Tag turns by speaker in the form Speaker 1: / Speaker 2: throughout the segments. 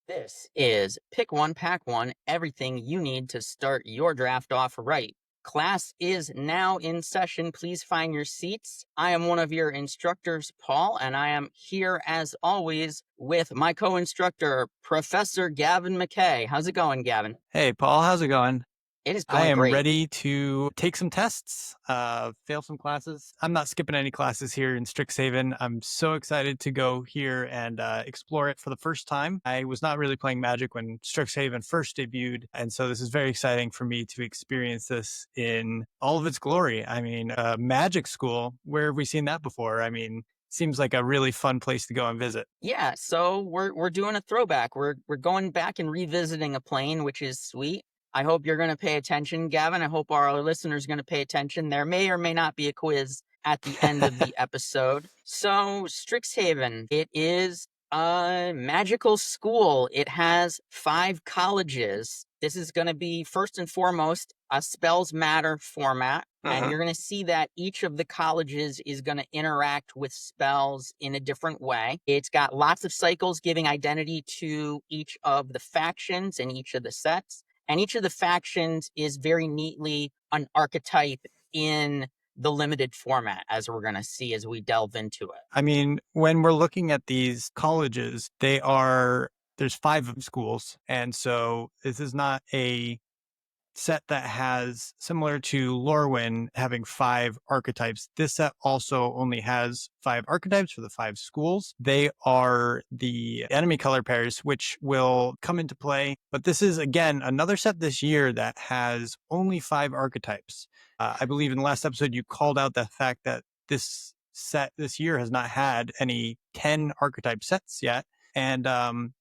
Speaker 1: This is Pick One, Pack One, everything you need to start your draft off right. Class is now in session. Please find your seats. I am one of your instructors, Paul, and I am here as always with my co-instructor, Professor Gavin McKay. How's it going, Gavin?
Speaker 2: Hey, Paul, how's it going?
Speaker 1: It is
Speaker 2: I
Speaker 1: going
Speaker 2: am
Speaker 1: great.
Speaker 2: ready to take some tests, fail some classes. I'm not skipping any classes here in Strixhaven. I'm so excited to go here and explore it for the first time. I was not really playing Magic when Strixhaven first debuted, and so this is very exciting for me to experience this in all of its glory. I mean, Magic School, where have we seen that before? I mean, seems like a really fun place to go and visit.
Speaker 1: Yeah, so we're doing a throwback. We're going back and revisiting a plane, which is sweet. I hope you're going to pay attention, Gavin. I hope our listeners are going to pay attention. There may or may not be a quiz at the end of the episode. So, Strixhaven, it is a magical school. It has 5 colleges. This is going to be, first and foremost, a Spells Matter format. And you're going to see that each of the colleges is going to interact with spells in a different way. It's got lots of cycles giving identity to each of the factions and each of the sets. And each of the factions is very neatly an archetype in the limited format, as we're going to see as we delve into it.
Speaker 2: I mean, when we're looking at these colleges, there's 5 schools. And so this is not a set that has, similar to Lorwyn having 5 archetypes. This set also only has 5 archetypes for the 5 schools. They are the enemy color pairs, which will come into play. But this is, again, another set this year that has only 5 archetypes. I believe in the last episode, you called out the fact that this set this year has not had any 10 archetype sets yet. And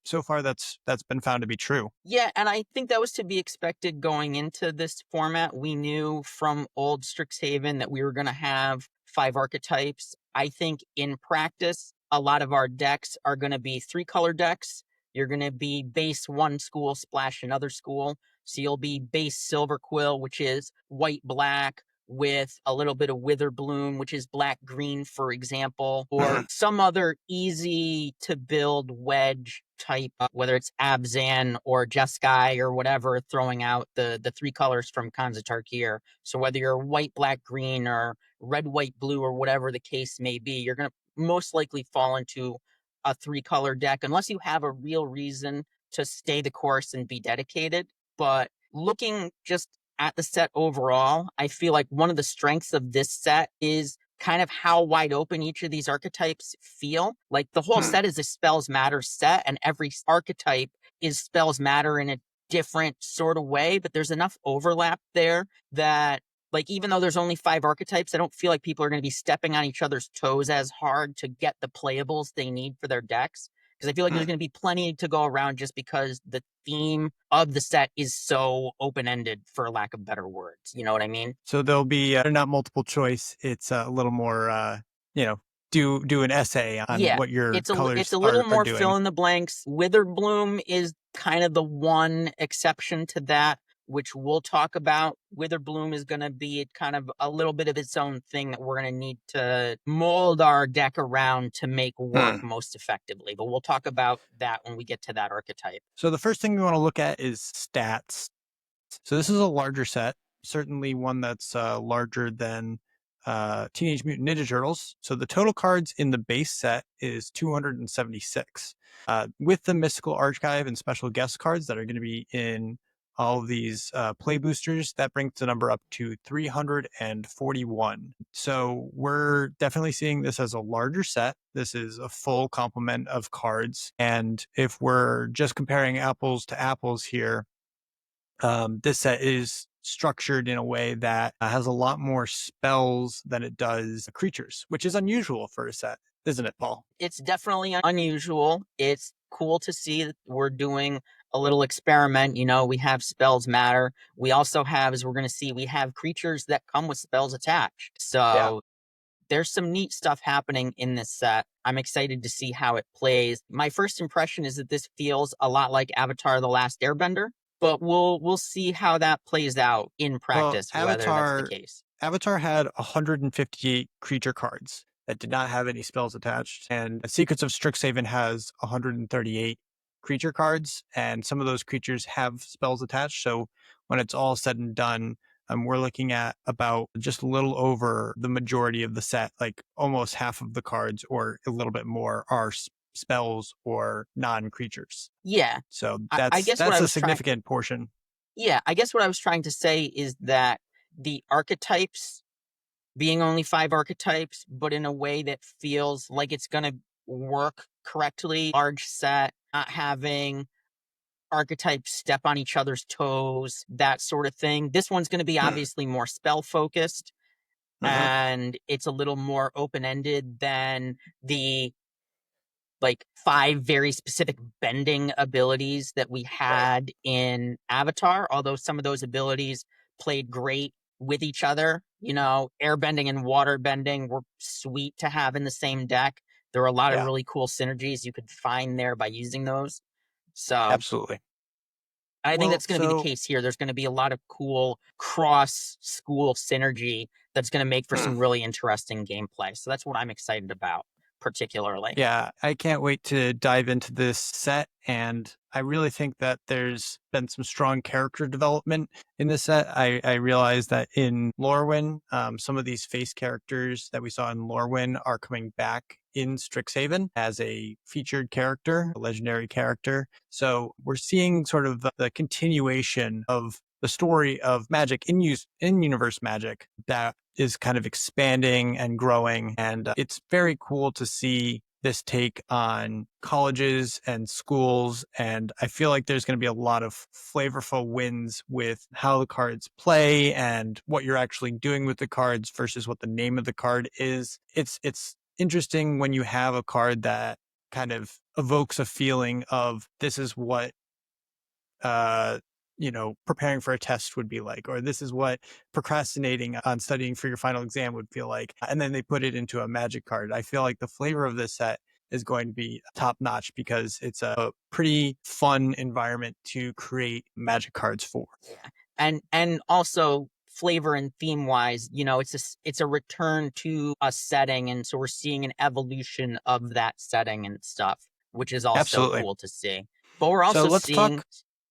Speaker 2: so far, that's been found to be true.
Speaker 1: Yeah, and I think that was to be expected going into this format. We knew from old Strixhaven that we were going to have 5 archetypes. I think in practice, a lot of our decks are going to be 3-color decks. You're going to be base one school, splash another school. So you'll be base Silverquill, which is white-black, with a little bit of Witherbloom, which is black-green, for example, or some other easy-to-build wedge type, whether it's Abzan or Jeskai or whatever, throwing out the 3 colors from Khans of Tarkir. So whether you're white, black, green, or red, white, blue, or whatever the case may be, you're going to most likely fall into a 3-color deck, unless you have a real reason to stay the course and be dedicated. But looking just at the set overall, I feel like one of the strengths of this set is kind of how wide open each of these archetypes feel. Like the whole set is a Spells Matter set, and every archetype is Spells Matter in a different sort of way, but there's enough overlap there that, like, even though there's only 5 archetypes, I don't feel like people are going to be stepping on each other's toes as hard to get the playables they need for their decks. Because I feel like there's going to be plenty to go around just because the theme of the set is so open-ended, for lack of better words. You know what I mean?
Speaker 2: So there'll be not multiple choice. It's a little more, do an essay on what your colors
Speaker 1: it's a little more
Speaker 2: doing.
Speaker 1: fill in the blanks. Witherbloom is kind of the one exception to that, which we'll talk about. Witherbloom is going to be kind of a little bit of its own thing that we're going to need to mold our deck around to make work most effectively. But we'll talk about that when we get to that archetype.
Speaker 2: So the first thing we want to look at is stats. So this is a larger set, certainly one that's larger than Teenage Mutant Ninja Turtles. So the total cards in the base set is 276. With the Mystical Archive and special guest cards that are going to be in all of these play boosters, that brings the number up to 341. So we're definitely seeing this as a larger set. This is a full complement of cards. And if we're just comparing apples to apples here, this set is structured in a way that has a lot more spells than it does creatures, which is unusual for a set, isn't it, Paul?
Speaker 1: It's definitely unusual. It's cool to see that we're doing a little experiment. You know, we have Spells Matter. We also have, as we're going to see, we have creatures that come with spells attached. So there's some neat stuff happening in this set. I'm excited to see how it plays. My first impression is that this feels a lot like Avatar: The Last Airbender, but we'll see how that plays out in practice, whether that's the case.
Speaker 2: Avatar had 158 creature cards. that did not have any spells attached. And Secrets of Strixhaven has 138 creature cards, and some of those creatures have spells attached. So when it's all said and done, we're looking at about just a little over the majority of the set, like almost half of the cards or a little bit more are spells or non-creatures.
Speaker 1: Yeah.
Speaker 2: So
Speaker 1: I guess what I
Speaker 2: that's a
Speaker 1: was trying
Speaker 2: significant portion.
Speaker 1: Yeah, I guess what I was trying to say is that the archetypes being only 5 archetypes, but in a way that feels like it's gonna work correctly, large set, not having archetypes step on each other's toes, that sort of thing. This one's gonna be obviously more spell focused,
Speaker 2: Mhm.
Speaker 1: and it's a little more open-ended than the like 5 very specific bending abilities that we
Speaker 2: Right.
Speaker 1: had in Avatar, although some of those abilities played great with each other. You know, air bending and water bending were sweet to have in the same deck. There were a lot of
Speaker 2: Yeah,
Speaker 1: really cool synergies you could find there by using those. So
Speaker 2: absolutely.
Speaker 1: I think
Speaker 2: Well,
Speaker 1: that's going to be the
Speaker 2: so
Speaker 1: case here. There's going to be a lot of cool cross school synergy that's going to make for
Speaker 2: hmm,
Speaker 1: some really interesting gameplay. So that's what I'm excited about, particularly.
Speaker 2: yeah, I can't wait to dive into this set. And I really think that there's been some strong character development in this set. I realize that in Lorwyn, some of these face characters that we saw in Lorwyn are coming back in Strixhaven as a featured character, a legendary character. So we're seeing sort of the continuation of the story of magic in universe magic that is kind of expanding and growing. And it's very cool to see this take on colleges and schools. And I feel like there's going to be a lot of flavorful wins with how the cards play and what you're actually doing with the cards versus what the name of the card is. It's interesting when you have a card that kind of evokes a feeling of this is what uh, preparing for a test would be like, or this is what procrastinating on studying for your final exam would feel like. And then they put it into a magic card. I feel like the flavor of this set is going to be top notch because it's a pretty fun environment to create magic cards for.
Speaker 1: Yeah. And also flavor and theme wise, you know, it's a return to a setting, and so we're seeing an evolution of that setting and stuff, which is also
Speaker 2: Absolutely.
Speaker 1: cool to see. But we're
Speaker 2: So
Speaker 1: also
Speaker 2: let's
Speaker 1: seeing
Speaker 2: talk.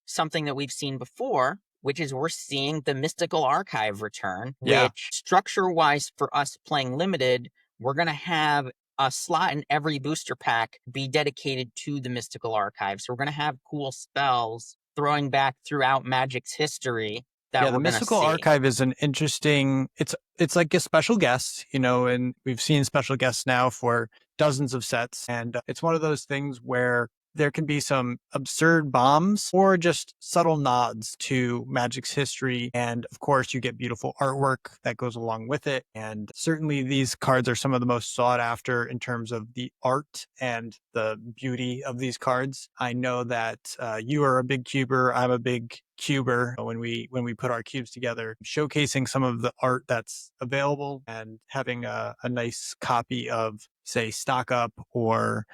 Speaker 1: something that we've seen before, which is we're seeing the Mystical Archive return,
Speaker 2: Yeah,
Speaker 1: which structure wise for us playing limited, we're gonna have a slot in every booster pack be dedicated to the Mystical Archive. So we're going to have cool spells throwing back throughout Magic's history that
Speaker 2: yeah, the
Speaker 1: we're going to
Speaker 2: mystical
Speaker 1: see.
Speaker 2: archive is an interesting. It's like a special guest, and we've seen special guests now for dozens of sets, and it's one of those things where there can be some absurd bombs or just subtle nods to Magic's history, and of course, you get beautiful artwork that goes along with it. And certainly, these cards are some of the most sought after in terms of the art and the beauty of these cards. I know that you are a big cuber. I'm a big cuber when we put our cubes together, showcasing some of the art that's available and having a nice copy of, say, stock up or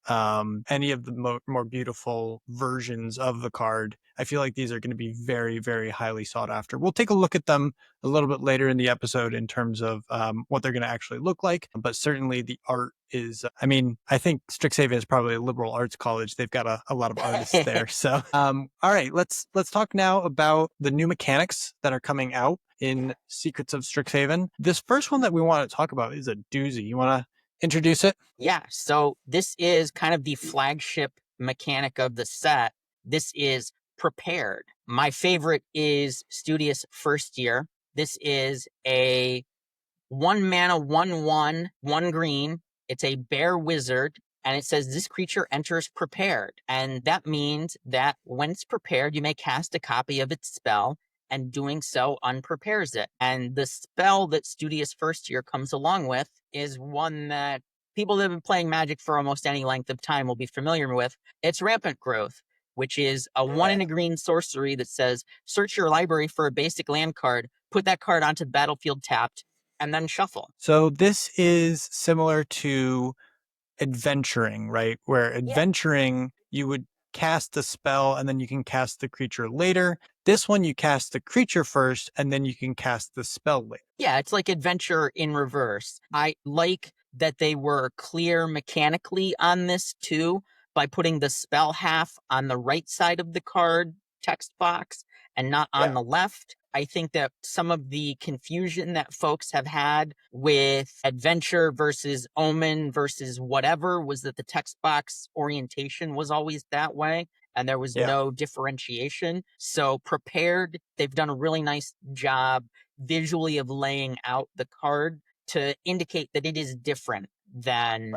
Speaker 2: any of the more beautiful versions of the card. I feel like these are going to be very, very highly sought after. We'll take a look at them a little bit later in the episode in terms of what they're going to actually look like. But certainly the art is, I mean, I think Strixhaven is probably a liberal arts college. They've got a lot of artists there. So, all right, let's talk now about the new mechanics that are coming out in Secrets of Strixhaven. This first one that we want to talk about is a doozy. You want to introduce it?
Speaker 1: Yeah, so this is kind of the flagship mechanic of the set. This is prepared. My favorite is Studious First Year. This is a 1 mana, 1/1, 1 green. It's a bear wizard, and it says this creature enters prepared. And that means that when it's prepared, you may cast a copy of its spell, and doing so unprepares it. And the spell that Studious First Year comes along with is one that people that have been playing Magic for almost any length of time will be familiar with. It's Rampant Growth, which is a 1 and a green sorcery that says search your library for a basic land card, put that card onto the battlefield tapped, and then shuffle.
Speaker 2: So this is similar to adventuring, right? Where
Speaker 1: Yeah.
Speaker 2: adventuring, you would cast the spell and then you can cast the creature later. This one, you cast the creature first and then you can cast the spell later.
Speaker 1: Yeah, it's like adventure in reverse. I like that they were clear mechanically on this too, by putting the spell half on the right side of the card text box and not on the left. I think that some of the confusion that folks have had with adventure versus omen versus whatever was that the text box orientation was always that way and there was
Speaker 2: Yeah.
Speaker 1: no differentiation. So prepared, they've done a really nice job visually of laying out the card to indicate that it is different than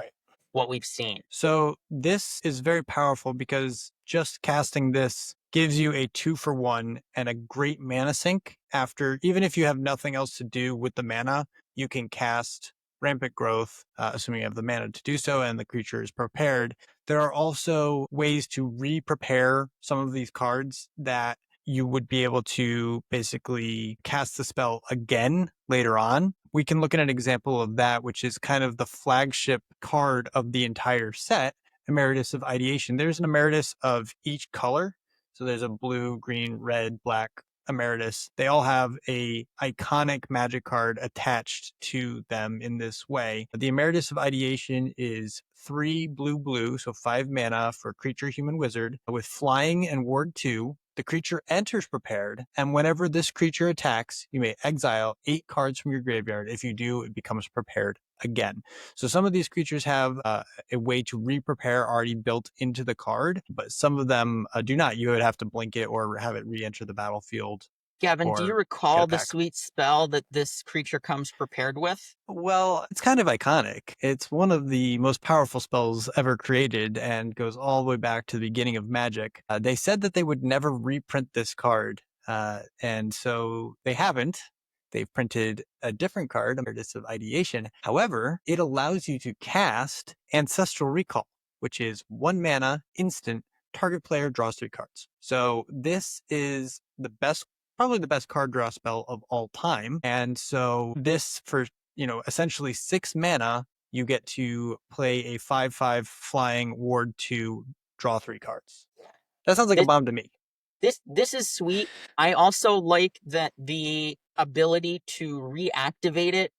Speaker 1: what we've seen.
Speaker 2: So this is very powerful because just casting this gives you a 2-for-1 and a great mana sink. After, even if you have nothing else to do with the mana, you can cast Rampant Growth, assuming you have the mana to do so and the creature is prepared. There are also ways to re-prepare some of these cards that you would be able to basically cast the spell again later on. We can look at an example of that, which is kind of the flagship card of the entire set, Emeritus of Ideation. There's an Emeritus of each color. So there's a blue, green, red, black Emeritus. They all have a iconic magic card attached to them in this way. The Emeritus of Ideation is 3 blue, so 5 mana for creature, human, wizard, with flying and ward 2. The creature enters prepared, and whenever this creature attacks, you may exile 8 cards from your graveyard. If you do, it becomes prepared again. So some of these creatures have a way to re-prepare already built into the card, but some of them do not. You would have to blink it or have it re-enter the battlefield.
Speaker 1: Gavin, do you
Speaker 2: Or get
Speaker 1: recall
Speaker 2: it
Speaker 1: the
Speaker 2: back.
Speaker 1: sweet spell that this creature comes prepared with?
Speaker 2: Well, it's kind of iconic. It's one of the most powerful spells ever created and goes all the way back to the beginning of Magic. They said that they would never reprint this card, and so they haven't. They've printed a different card, Emeritus of Ideation. However, it allows you to cast Ancestral Recall, which is 1 mana, instant, target player draws 3 cards. So this is the best, probably the best card draw spell of all time. And so this, for essentially 6 mana, you get to play a 5/5 flying ward 2, draw 3 cards. That sounds like a
Speaker 1: This
Speaker 2: bomb to me.
Speaker 1: this is sweet. I also like that the ability to reactivate it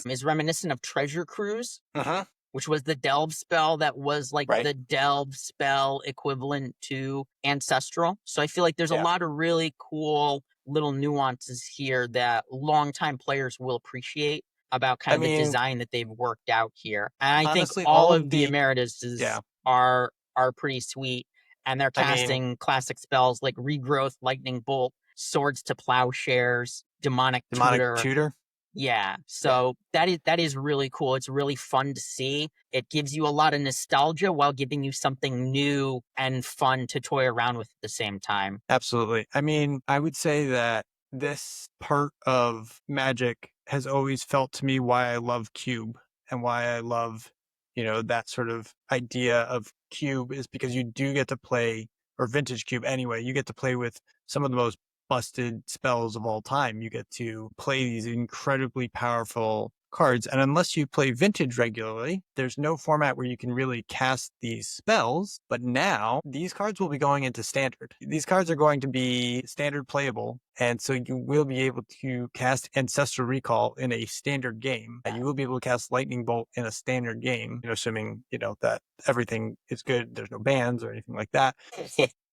Speaker 1: is reminiscent of Treasure Cruise,
Speaker 2: Uh-huh.
Speaker 1: which was the delve spell that was like
Speaker 2: Right.
Speaker 1: the delve spell equivalent to Ancestral. So I feel like there's a
Speaker 2: Yeah.
Speaker 1: lot of really cool little nuances here that longtime players will appreciate about kind
Speaker 2: I
Speaker 1: of the
Speaker 2: mean,
Speaker 1: design that they've worked out here. And I think
Speaker 2: honestly,
Speaker 1: all
Speaker 2: all
Speaker 1: of
Speaker 2: of
Speaker 1: the
Speaker 2: the
Speaker 1: Emerituses
Speaker 2: yeah.
Speaker 1: are pretty sweet. And they're
Speaker 2: I mean,
Speaker 1: casting classic spells like Regrowth, Lightning Bolt, Swords to Plowshares, Demonic
Speaker 2: Demonic
Speaker 1: Tutor.
Speaker 2: Tutor.
Speaker 1: Yeah,
Speaker 2: Yeah.
Speaker 1: so that is really cool. It's really fun to see. It gives you a lot of nostalgia while giving you something new and fun to toy around with at the same time.
Speaker 2: Absolutely. I mean, I would say that this part of Magic has always felt to me why I love Cube and why I love, that sort of idea of Cube is because you do get to play, or Vintage Cube anyway, you get to play with some of the most busted spells of all time. You get to play these incredibly powerful cards. And unless you play Vintage regularly, there's no format where you can really cast these spells. But now these cards will be going into Standard. These cards are going to be Standard playable. And so you will be able to cast Ancestral Recall in a Standard game. You will be able to cast Lightning Bolt in a Standard game, assuming, that everything is good. There's no bans or anything like that.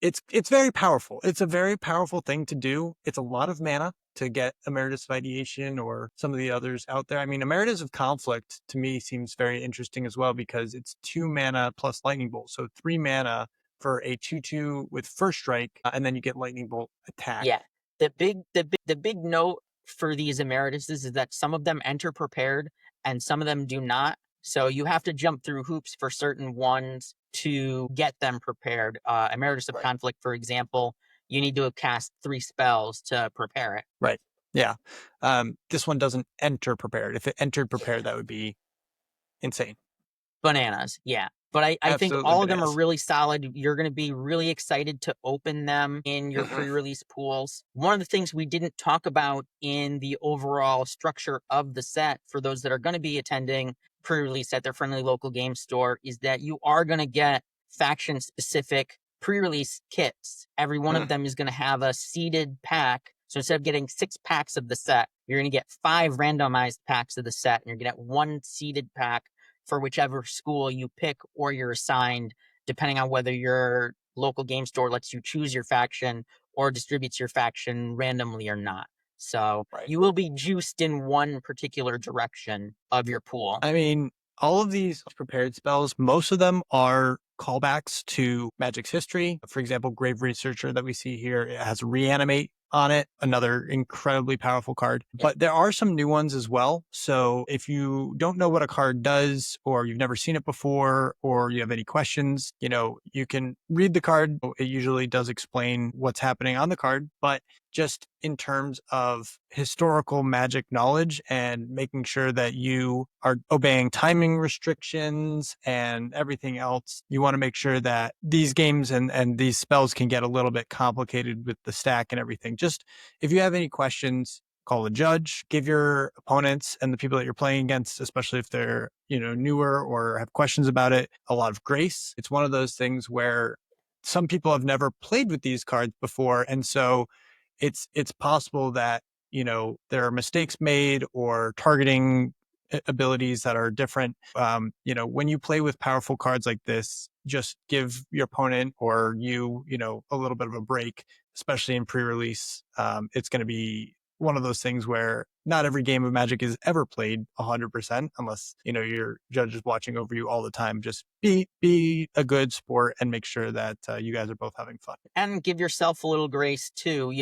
Speaker 2: It's very powerful. It's a very powerful thing to do. It's a lot of mana to get Emeritus of Ideation or some of the others out there. I mean, Emeritus of Conflict to me seems very interesting as well because it's 2 mana plus Lightning Bolt. So 3 mana for a 2/2 with first strike, and then you get Lightning Bolt attack.
Speaker 1: Yeah. The big note for these Emerituses is that some of them enter prepared and some of them do not. So you have to jump through hoops for certain ones to get them prepared. Emeritus of Conflict, for example, you need to have cast 3 spells to prepare it.
Speaker 2: Right. Yeah. This one doesn't enter prepared. If it entered prepared, that would be insane.
Speaker 1: Bananas, yeah. But I think
Speaker 2: Absolutely
Speaker 1: all of them are
Speaker 2: bananas.
Speaker 1: really solid. You're going to be really excited to open them in your pre-release pools. One of the things we didn't talk about in the overall structure of the set for those that are going to be attending pre-release at their friendly local game store is that you are going to get faction-specific pre-release kits. Every one of them is going to have a seeded pack. So instead of getting 6 packs of the set, you're going to get 5 randomized packs of the set, and you're going to get 1 seeded pack for whichever school you pick or you're assigned, depending on whether your local game store lets you choose your faction or distributes your faction randomly or not. So you will be juiced in one particular direction of your pool.
Speaker 2: I mean, all of these prepared spells, most of them are callbacks to Magic's history. For example, Grave Researcher that we see here, it has Reanimate on it, another incredibly powerful card. But there are some new ones as well. So if you don't know what a card does, or you've never seen it before, or you have any questions, you can read the card. It usually does explain what's happening on the card, but just in terms of historical Magic knowledge and making sure that you are obeying timing restrictions and everything else, you want to make sure that these games and these spells can get a little bit complicated with the stack and everything. Just if you have any questions, call a judge, give your opponents and the people that you're playing against, especially if they're, newer or have questions about it, a lot of grace. It's one of those things where some people have never played with these cards before. And so it's possible that, there are mistakes made or targeting abilities that are different. When you play with powerful cards like this, just give your opponent or a little bit of a break, especially in pre-release. It's going to be one of those things where not every game of Magic is ever played 100% unless, your judge is watching over you all the time. Just be a good sport and make sure that you guys are both having fun.
Speaker 1: And give yourself a little grace too.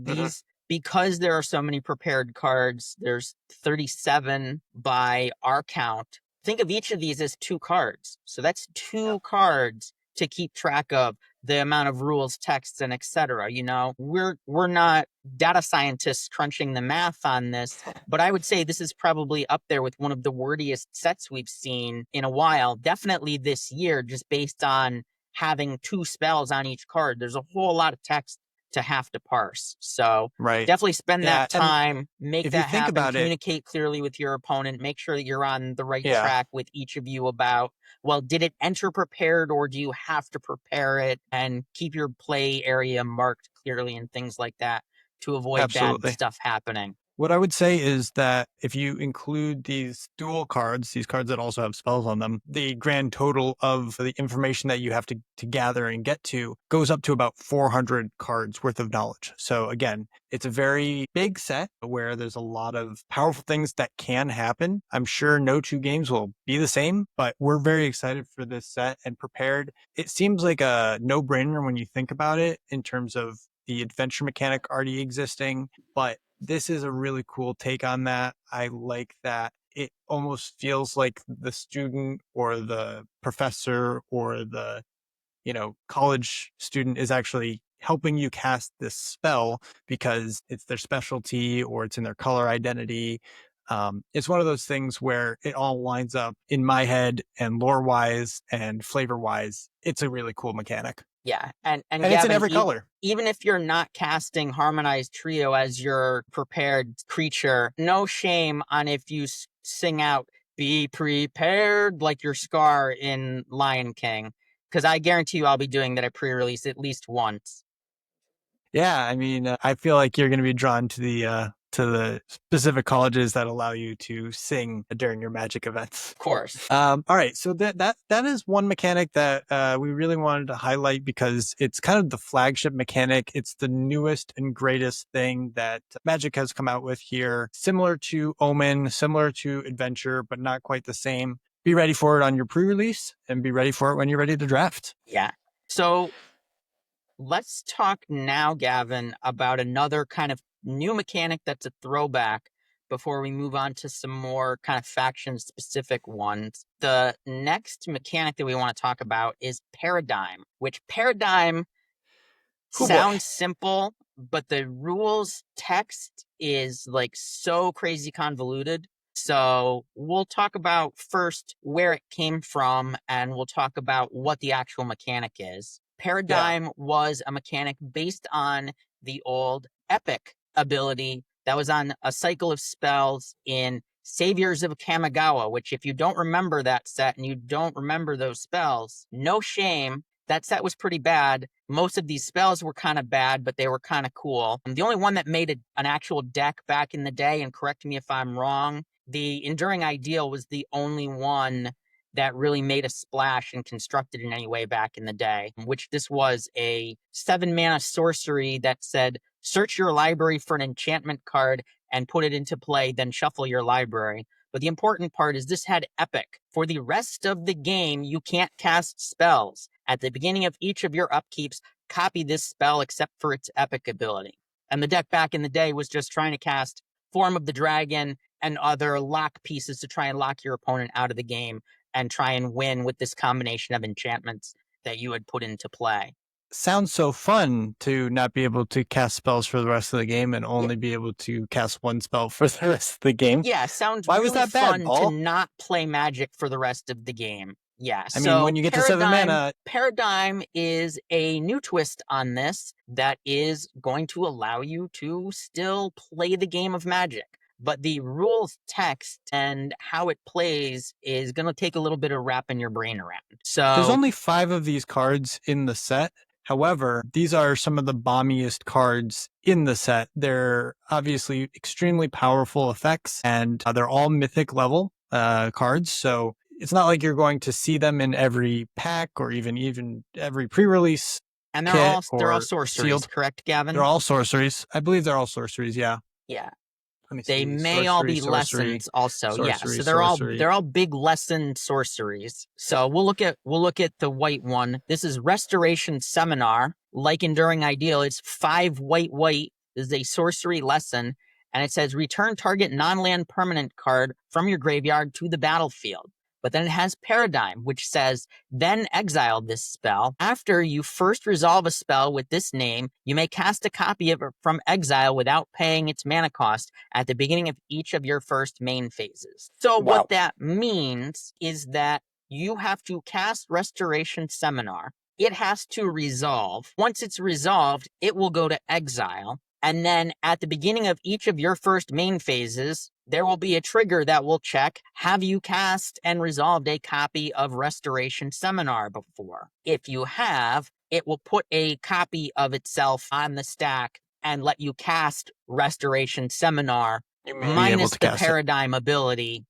Speaker 1: These, because there are so many prepared cards, there's 37 by our count. Think of each of these as 2 cards. So that's 2 cards to keep track of the amount of rules, texts, and etc. We're not data scientists crunching the math on this, but I would say this is probably up there with one of the wordiest sets we've seen in a while. Definitely this year, just based on having 2 spells on each card. There's a whole lot of text to have to parse. So definitely spend that time, make that happen, communicate clearly with your opponent, make sure that you're on the right track with each of you about, well, did it enter prepared or do you have to prepare it, and keep your play area marked clearly and things like that to avoid bad stuff happening.
Speaker 2: What I would say is that if you include these dual cards, these cards that also have spells on them, the grand total of the information that you have to gather and get to goes up to about 400 cards worth of knowledge. So again, it's a very big set where there's a lot of powerful things that can happen. I'm sure no 2 games will be the same, but we're very excited for this set and prepared. It seems like a no-brainer when you think about it in terms of the adventure mechanic already existing, but this is a really cool take on that. I like that it almost feels like the student or the professor or the, college student is actually helping you cast this spell because it's their specialty or it's in their color identity. It's one of those things where it all lines up in my head, and lore wise and flavor wise. It's a really cool mechanic.
Speaker 1: Yeah, and
Speaker 2: Gavin, it's in every color.
Speaker 1: Even if you're not casting Harmonized Trio as your prepared creature, no shame on if you sing out "Be prepared" like your Scar in Lion King, because I guarantee you I'll be doing that at pre-release at least once.
Speaker 2: Yeah, I mean, I feel like you're going to be drawn to the specific colleges that allow you to sing during your Magic events.
Speaker 1: Of course.
Speaker 2: All right, so that is one mechanic that we really wanted to highlight because it's kind of the flagship mechanic. It's the newest and greatest thing that Magic has come out with here, similar to Omen, similar to Adventure, but not quite the same. Be ready for it on your pre-release and be ready for it when you're ready to draft.
Speaker 1: Yeah. So let's talk now, Gavin, about another kind of new mechanic that's a throwback before we move on to some more kind of faction-specific ones. The next mechanic that we want to talk about is Paradigm, which Paradigm sounds simple, but the rules text is like so crazy convoluted. So we'll talk about first where it came from, and we'll talk about what the actual mechanic is. Paradigm was a mechanic based on the old Epic ability that was on a cycle of spells in Saviors of Kamigawa, which if you don't remember that set and you don't remember those spells, no shame. That set was pretty bad. Most of these spells were kind of bad, but they were kind of cool. And the only one that made an actual deck back in the day, and correct me if I'm wrong, the Enduring Ideal was the only one that really made a splash and constructed in any way back in the day, which this was a 7-mana sorcery that said, search your library for an enchantment card and put it into play, then shuffle your library. But the important part is this had Epic. For the rest of the game, you can't cast spells. At the beginning of each of your upkeeps, copy this spell except for its Epic ability. And the deck back in the day was just trying to cast Form of the Dragon and other lock pieces to try and lock your opponent out of the game and try and win with this combination of enchantments that you had put into play.
Speaker 2: Sounds so fun to not be able to cast spells for the rest of the game and only be able to cast one spell for the rest of the game.
Speaker 1: Yeah, sounds
Speaker 2: Why
Speaker 1: really
Speaker 2: was that bad,
Speaker 1: fun
Speaker 2: Paul?
Speaker 1: to not play Magic for the rest of the game. Yeah,
Speaker 2: I mean, when you get to 7 mana...
Speaker 1: Paradigm is a new twist on this that is going to allow you to still play the game of Magic. But the rules text and how it plays is going to take a little bit of wrapping your brain around. So
Speaker 2: there's only 5 of these cards in the set. However, these are some of the bombiest cards in the set. They're obviously extremely powerful effects, and they're all mythic level cards. So it's not like you're going to see them in every pack or even every pre-release.
Speaker 1: And they're all sorceries, sealed. Correct, Gavin?
Speaker 2: They're all sorceries. I believe they're all sorceries. Yeah.
Speaker 1: Yeah.
Speaker 2: They
Speaker 1: may all be lessons also. Yeah. So they're all big lesson sorceries. So we'll look at the white one. This is Restoration Seminar. Like Enduring Ideal, it's 5 white. This is a sorcery lesson. And it says return target non-land permanent card from your graveyard to the battlefield. But then it has Paradigm, which says, then exile this spell. After you first resolve a spell with this name, you may cast a copy of it from exile without paying its mana cost at the beginning of each of your first main phases. So what that means is that you have to cast Restoration Seminar. It has to resolve. Once it's resolved, it will go to exile. And then at the beginning of each of your first main phases, there will be a trigger that will check, have you cast and resolved a copy of Restoration Seminar before? If you have, it will put a copy of itself on the stack and let you cast Restoration Seminar minus the Paradigm ability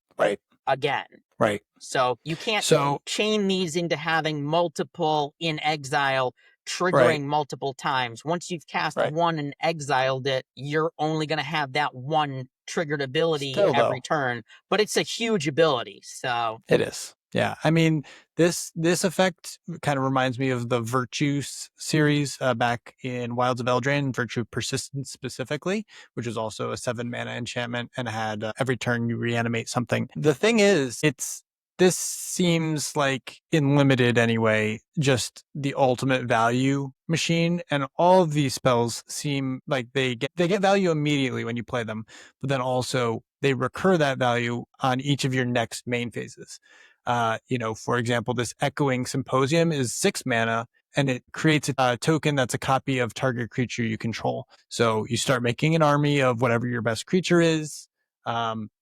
Speaker 1: again.
Speaker 2: Right.
Speaker 1: So you can't chain these into having multiple in exile, triggering multiple times. Once you've cast one and exiled it, you're only going to have that one triggered ability every turn. But it's a huge ability, so...
Speaker 2: It is. Yeah. I mean, this effect kind of reminds me of the Virtue series back in Wilds of Eldraine, Virtue Persistence specifically, which is also a 7-mana enchantment and had every turn you reanimate something. The thing is, this seems like, in Limited anyway, just the ultimate value machine, and all of these spells seem like they get value immediately when you play them, but then also they recur that value on each of your next main phases. For example, this Echoing Symposium is 6 mana, and it creates a token that's a copy of target creature you control. So you start making an army of whatever your best creature is.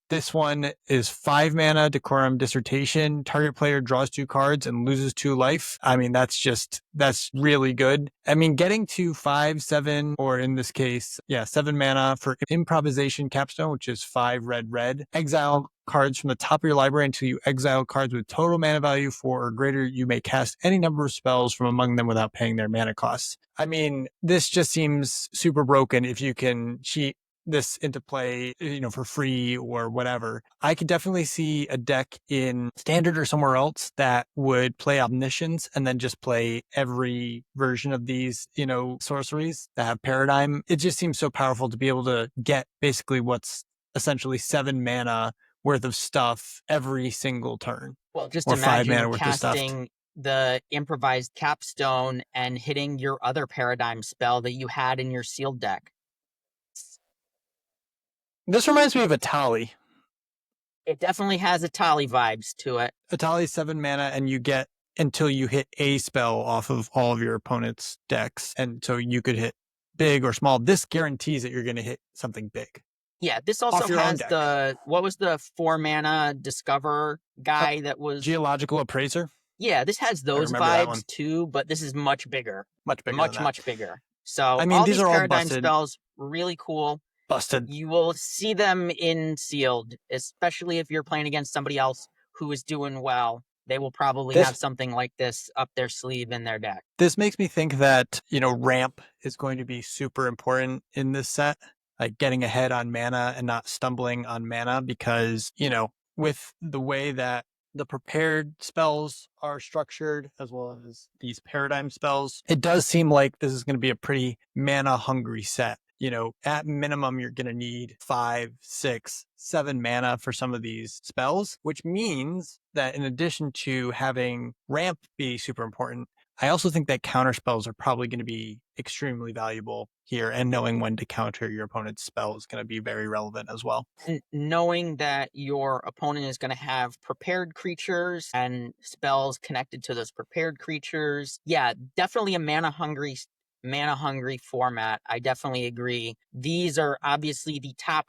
Speaker 2: This one is 5 mana, Decorum Dissertation. Target player draws 2 cards and loses 2 life. I mean, that's really good. I mean, getting to 5, 7, or in this case, 7 mana for Improvisation Capstone, which is 5 red. Exile cards from the top of your library until you exile cards with total mana value 4 or greater. You may cast any number of spells from among them without paying their mana costs. I mean, this just seems super broken if you can cheat this into play, for free or whatever. I could definitely see a deck in Standard or somewhere else that would play Omniscience and then just play every version of these, sorceries that have Paradigm. It just seems so powerful to be able to get basically what's essentially 7 mana worth of stuff every single turn.
Speaker 1: Well, just imagine casting the Improvised Capstone and hitting your other Paradigm spell that you had in your sealed deck.
Speaker 2: This reminds me of Atali.
Speaker 1: It definitely has Atali vibes to it.
Speaker 2: Atali's 7 mana, and you get until you hit a spell off of all of your opponent's decks. And so you could hit big or small. This guarantees that you're going to hit something big.
Speaker 1: Yeah, this also has what was the 4 mana Discover guy that was...
Speaker 2: Geological Appraiser?
Speaker 1: Yeah, this has
Speaker 2: I
Speaker 1: those
Speaker 2: remember that one.
Speaker 1: vibes too, but this is much bigger.
Speaker 2: Much bigger than
Speaker 1: Much,
Speaker 2: that.
Speaker 1: much bigger. So
Speaker 2: I mean,
Speaker 1: all
Speaker 2: these
Speaker 1: these
Speaker 2: are all
Speaker 1: paradigm
Speaker 2: busted.
Speaker 1: spells, really cool.
Speaker 2: Busted.
Speaker 1: You will see them in sealed, especially if you're playing against somebody else who is doing well. They will probably have
Speaker 2: This
Speaker 1: something like this up their sleeve in their deck.
Speaker 2: this makes me think that, ramp is going to be super important in this set, like getting ahead on mana and not stumbling on mana, because, with the way that the prepared spells are structured, as well as these paradigm spells, it does seem like this is going to be a pretty mana hungry set. At minimum, you're going to need 5, 6, 7 mana for some of these spells, which means that in addition to having ramp be super important, I also think that counter spells are probably going to be extremely valuable here, and knowing when to counter your opponent's spell is going to be very relevant as well.
Speaker 1: Knowing that your opponent is going to have prepared creatures and spells connected to those prepared creatures. Yeah, definitely a mana hungry format. I definitely agree. These are obviously the top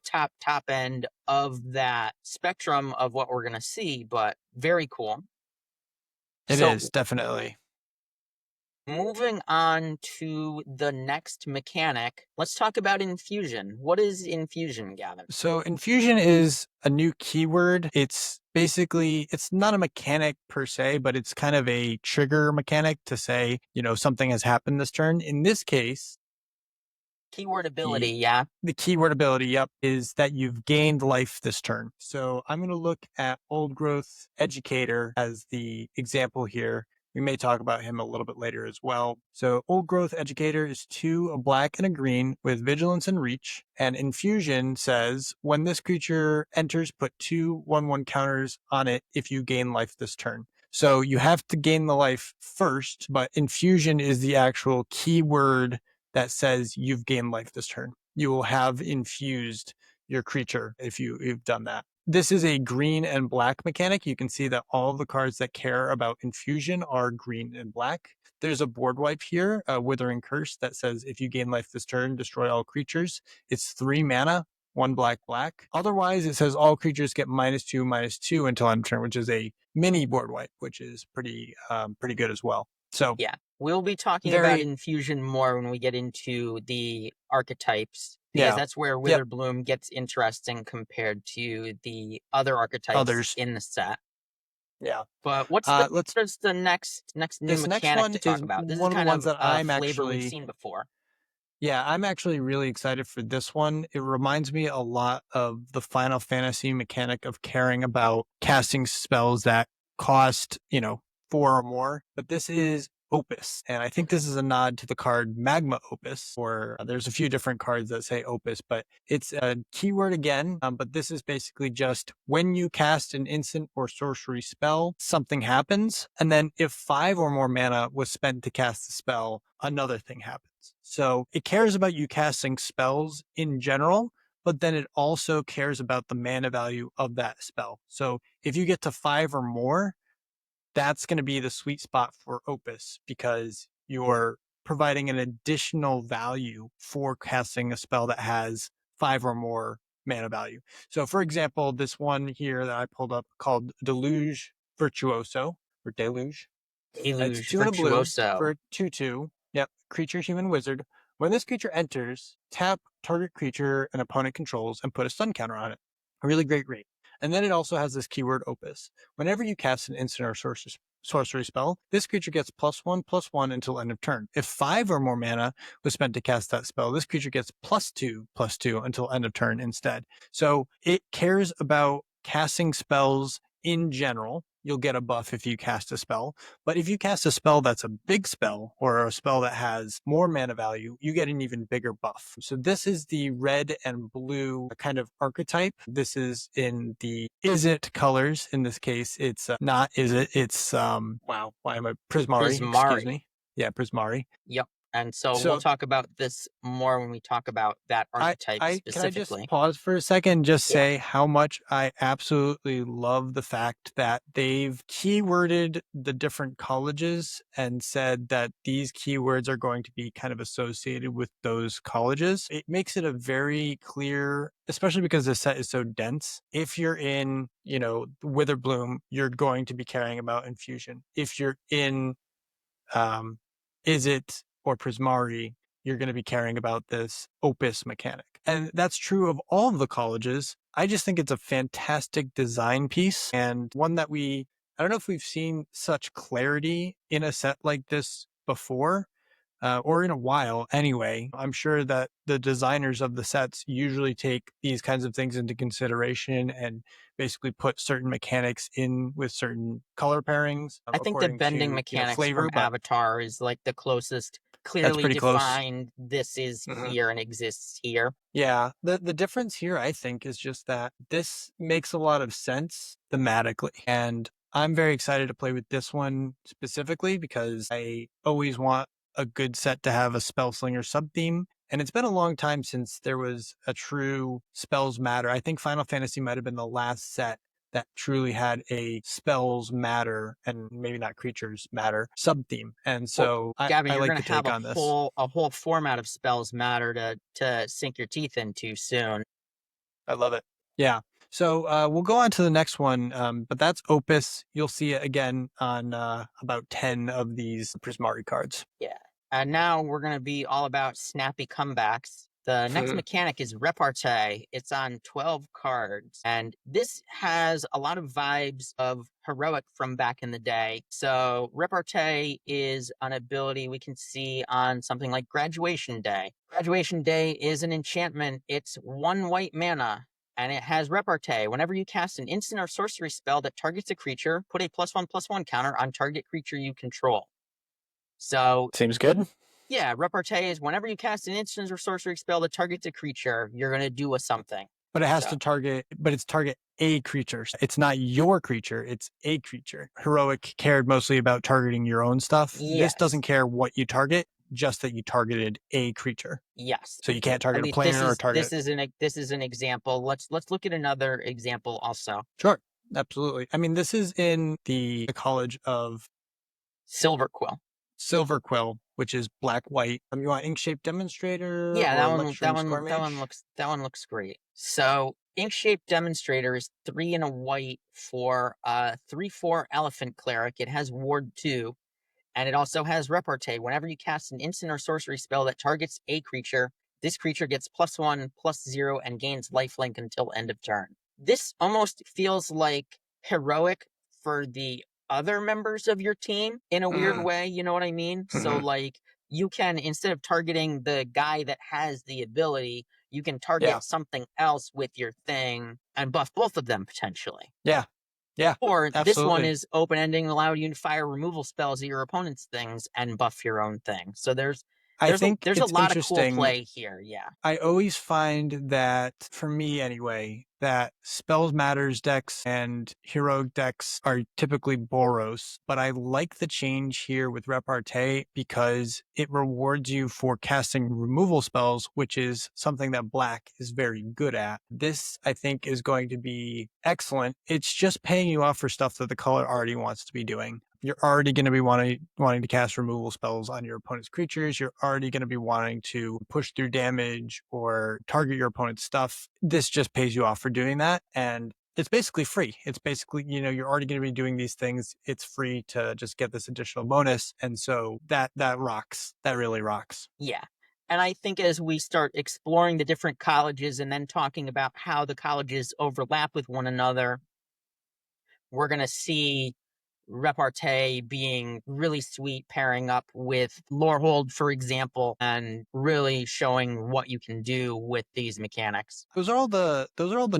Speaker 1: end of that spectrum of what we're going to see, but very cool.
Speaker 2: It
Speaker 1: So
Speaker 2: is definitely.
Speaker 1: moving on to the next mechanic, let's talk about infusion. What is infusion, Gavin?
Speaker 2: So infusion is a new keyword. It's not a mechanic per se, but it's kind of a trigger mechanic to say, something has happened this turn. In this case,
Speaker 1: Keyword ability,
Speaker 2: the
Speaker 1: yeah.
Speaker 2: the keyword ability, yep, is that you've gained life this turn. So I'm going to look at Old Growth Educator as the example here. We may talk about him a little bit later as well. So Old Growth Educator is 2, a black and a green with vigilance and reach. And infusion says when this creature enters, put 2 1/1 counters on it if you gain life this turn. So you have to gain the life first, but infusion is the actual keyword that says you've gained life this turn. You will have infused your creature if you've done that. This is a green and black mechanic. You can see that all of the cards that care about infusion are green and black. There's a board wipe here, a Withering Curse, that says if you gain life this turn, destroy all creatures. It's 3 mana, 1 black, black. Otherwise, it says all creatures get -2/-2 until end of turn, which is a mini board wipe, which is pretty good as well. So
Speaker 1: Yeah, we'll be talking about
Speaker 2: very,
Speaker 1: infusion more when we get into the archetypes, because
Speaker 2: yeah,
Speaker 1: that's where
Speaker 2: yep,
Speaker 1: Witherbloom gets interesting compared to the other archetypes
Speaker 2: others.
Speaker 1: in the set.
Speaker 2: Yeah.
Speaker 1: But
Speaker 2: Let's.
Speaker 1: what is the next new
Speaker 2: This next
Speaker 1: mechanic
Speaker 2: one
Speaker 1: to
Speaker 2: is
Speaker 1: talk about? This is
Speaker 2: one of the
Speaker 1: kind
Speaker 2: ones
Speaker 1: of
Speaker 2: that
Speaker 1: a flavor we've seen before.
Speaker 2: I'm actually really excited for this one. It reminds me a lot of the Final Fantasy mechanic of caring about casting spells that cost, 4 or more. But this is Opus. And I think this is a nod to the card Magma Opus, or there's a few different cards that say Opus, but it's a keyword again. But this is basically just when you cast an instant or sorcery spell, something happens. And then if 5 or more mana was spent to cast the spell, another thing happens. So it cares about you casting spells in general, but then it also cares about the mana value of that spell. So if you get to 5 or more, that's going to be the sweet spot for Opus, because you're providing an additional value for casting a spell that has 5 or more mana value. So for example, this one here that I pulled up called Deluge Virtuoso, or Deluge. It's
Speaker 1: Deluge
Speaker 2: 2 and a blue
Speaker 1: Virtuoso.
Speaker 2: for 2/2. Yep. Creature, human, wizard. When this creature enters, tap target creature an opponent controls and put a stun counter on it. A really great rate. And then it also has this keyword Opus. Whenever you cast an instant or sorcery spell, this creature gets +1/+1 until end of turn. If 5 or more mana was spent to cast that spell, this creature gets +2/+2 until end of turn instead. So it cares about casting spells in general. You'll get a buff if you cast a spell. But if you cast a spell that's a big spell, or a spell that has more mana value, you get an even bigger buff. So this is the red and blue kind of archetype. This is in the Is It colors. In this case, it's not Is It. It's, wow, why am I? Prismari, excuse
Speaker 1: Prismari.
Speaker 2: me. Yeah, Prismari.
Speaker 1: Yep. And so we'll
Speaker 2: So
Speaker 1: talk about this more when we talk about that archetype
Speaker 2: can I just
Speaker 1: specifically.
Speaker 2: pause for a second, just
Speaker 1: Yeah.
Speaker 2: say how much I absolutely love the fact that they've keyworded the different colleges and said that these keywords are going to be kind of associated with those colleges. It makes it a very clear, especially because the set is so dense. If you're in, Witherbloom, you're going to be caring about infusion. If you're in is it or Prismari, you're going to be caring about this Opus mechanic. And that's true of all of the colleges. I just think it's a fantastic design piece and one that I don't know if we've seen such clarity in a set like this before. Or in a while anyway. I'm sure that the designers of the sets usually take these kinds of things into consideration and basically put certain mechanics in with certain color pairings
Speaker 1: I think the
Speaker 2: according
Speaker 1: bending
Speaker 2: to,
Speaker 1: mechanics
Speaker 2: flavor,
Speaker 1: from
Speaker 2: but
Speaker 1: Avatar is like the closest
Speaker 2: that's
Speaker 1: clearly
Speaker 2: pretty close.
Speaker 1: defined this is
Speaker 2: Mhm.
Speaker 1: here and exists here.
Speaker 2: Yeah, the difference here, I think, is just that this makes a lot of sense thematically, and I'm very excited to play with this one specifically because I always want a good set to have a spell slinger sub theme, and it's been a long time since there was a true spells matter. I think Final Fantasy might have been the last set that truly had a spells matter and maybe not creatures matter sub theme, and
Speaker 1: Well,
Speaker 2: so I
Speaker 1: Gavin, you're
Speaker 2: like
Speaker 1: gonna
Speaker 2: the
Speaker 1: have
Speaker 2: take
Speaker 1: a
Speaker 2: on this.
Speaker 1: whole format of spells matter to sink your teeth into soon.
Speaker 2: I love it. Yeah. So we'll go on to the next one, but that's Opus. You'll see it again on about 10 of these Prismari cards.
Speaker 1: Yeah. And now we're going to be all about snappy comebacks. The next mechanic is Repartee. It's on 12 cards. And this has a lot of vibes of Heroic from back in the day. So, Repartee is an ability we can see on something like Graduation Day. Graduation Day is an enchantment, it's 1 white mana. And it has Repartee. Whenever you cast an instant or sorcery spell that targets a creature, put a +1/+1 counter on target creature you control. So,
Speaker 2: Seems good.
Speaker 1: yeah, repartee is whenever you cast an instant or sorcery spell that targets a creature, you're going to do a something.
Speaker 2: But it has
Speaker 1: So,
Speaker 2: to target a creature. It's not your creature, it's a creature. Heroic cared mostly about targeting your own stuff. This
Speaker 1: yes,
Speaker 2: doesn't care what you target, just that you targeted a creature.
Speaker 1: yes.
Speaker 2: So you can't
Speaker 1: At
Speaker 2: target a
Speaker 1: least this
Speaker 2: planar or
Speaker 1: is
Speaker 2: target.
Speaker 1: this is an example. Let's look at another example also.
Speaker 2: Sure. Absolutely. I mean, this is in the College of
Speaker 1: Silverquill.
Speaker 2: Silverquill, which is black white. You want Inkshape Demonstrator
Speaker 1: Yeah,
Speaker 2: or Lecturing Score
Speaker 1: that one looks great. So Inkshape Demonstrator is 3 and a white for a 3/4 Elephant Cleric. It has Ward 2. And it also has Repartee. Whenever you cast an instant or sorcery spell that targets a creature, this creature gets +1/+0 and gains lifelink until end of turn. This almost feels like Heroic for the other members of your team in a weird
Speaker 2: Mm,
Speaker 1: way. You know what I mean? So,
Speaker 2: hmm
Speaker 1: like, you can, instead of targeting the guy that has the ability, you can
Speaker 2: Yeah.
Speaker 1: target something else with your thing and buff both of them potentially.
Speaker 2: Yeah. Yeah.
Speaker 1: Or this one
Speaker 2: Absolutely.
Speaker 1: is open ending, allow you to fire removal spells at your opponent's things and buff your own thing. So
Speaker 2: I think
Speaker 1: there's a
Speaker 2: it's
Speaker 1: lot of cool
Speaker 2: interesting.
Speaker 1: play here. Yeah.
Speaker 2: I always find that, for me anyway, that Spells Matters decks and Heroic decks are typically Boros, but I like the change here with Repartee because it rewards you for casting removal spells, which is something that Black is very good at. This, I think, is going to be excellent. It's just paying you off for stuff that the color already wants to be doing. You're already going to be wanting to cast removal spells on your opponent's creatures. You're already going to be wanting to push through damage or target your opponent's stuff. This just pays you off for doing that. And it's basically free. It's basically, you're already going to be doing these things. It's free to just get this additional bonus. And so that rocks. That really rocks.
Speaker 1: Yeah. And I think as we start exploring the different colleges and then talking about how the colleges overlap with one another, we're going to see Repartee being really sweet, pairing up with Lorehold, for example, and really showing what you can do with these mechanics.
Speaker 2: Those are all the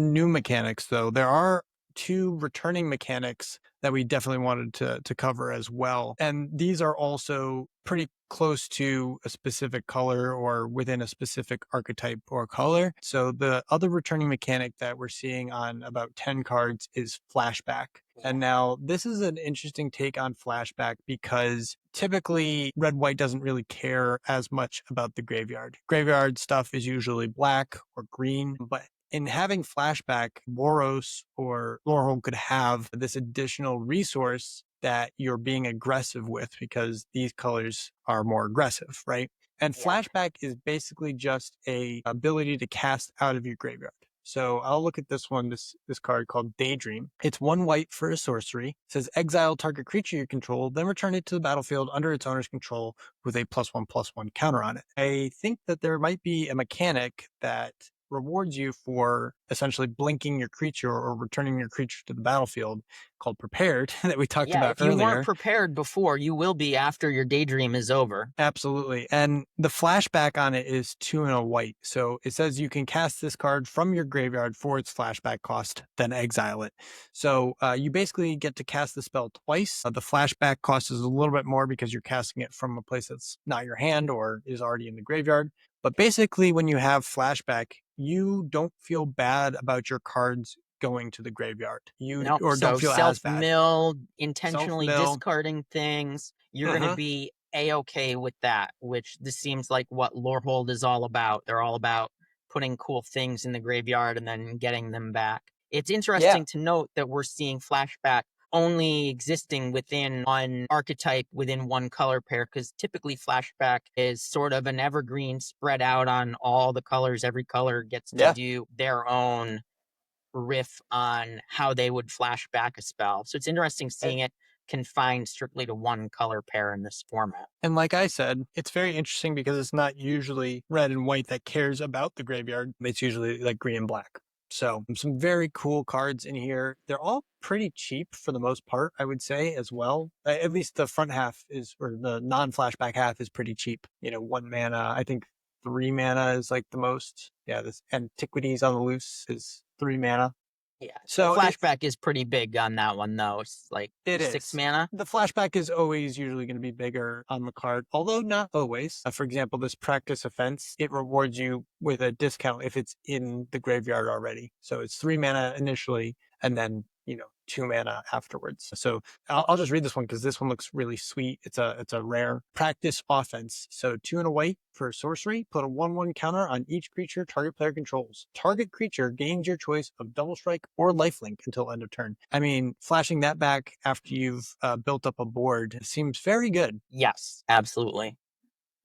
Speaker 2: new mechanics though. There are two returning mechanics that we definitely wanted to cover as well. And these are also pretty close to a specific color or within a specific archetype or color. So the other returning mechanic that we're seeing on about 10 cards is flashback. And now this is an interesting take on flashback because typically red white doesn't really care as much about the graveyard. Graveyard stuff is usually black or green, but in having flashback, Boros or Lorehold could have this additional resource that you're being aggressive with because these colors are more aggressive, right? And flashback is basically just a ability to cast out of your graveyard. So I'll look at this one, this card called Daydream. It's 1 white for a sorcery. It says exile target creature you control, then return it to the battlefield under its owner's control with a +1/+1 counter on it. I think that there might be a mechanic that rewards you for essentially blinking your creature or returning your creature to the battlefield called Prepared that we talked about
Speaker 1: if you
Speaker 2: earlier.
Speaker 1: weren't prepared before, you will be after your Daydream is over.
Speaker 2: Absolutely. And the flashback on it is 2 and a white. So it says you can cast this card from your graveyard for its flashback cost, then exile it. So you basically get to cast the spell twice. The flashback cost is a little bit more because you're casting it from a place that's not your hand or is already in the graveyard. But basically, when you have flashback, you don't feel bad about your cards going to the graveyard. You
Speaker 1: Nope.
Speaker 2: or
Speaker 1: So
Speaker 2: don't feel as bad.
Speaker 1: self-mill, intentionally
Speaker 2: Self-mill.
Speaker 1: discarding things, you're going to be a-okay with that, which this seems like what Lorehold is all about. They're all about putting cool things in the graveyard and then getting them back. It's interesting to note that we're seeing flashback only existing within one archetype within one color pair, because typically flashback is sort of an evergreen spread out on all the colors. Every color gets to do their own riff on how they would flash back a spell. So it's interesting seeing it confined strictly to one color pair in this format.
Speaker 2: And like I said, it's very interesting because it's not usually red and white that cares about the graveyard. It's usually like green and black. So some very cool cards in here. They're all pretty cheap for the most part, I would say as well. At least the front half is, or the non-flashback half is pretty cheap. 1 mana, I think 3 mana is like the most. Yeah, this Antiquities on the Loose is 3 mana.
Speaker 1: Yeah.
Speaker 2: So
Speaker 1: the flashback is pretty big on that one, though. It's like
Speaker 2: it
Speaker 1: 6
Speaker 2: is.
Speaker 1: mana.
Speaker 2: The flashback is always usually going to be bigger on the card, although not always. For example, this Practice Offense, it rewards you with a discount if it's in the graveyard already. So it's 3 mana initially, and then 2 mana afterwards. So I'll just read this one because this one looks really sweet. It's a rare Practice Offense. So 2 and a white for sorcery. Put a 1/1 counter on each creature target player controls. Target creature gains your choice of Double Strike or Lifelink until end of turn. I mean, flashing that back after you've built up a board seems very good.
Speaker 1: Yes, absolutely.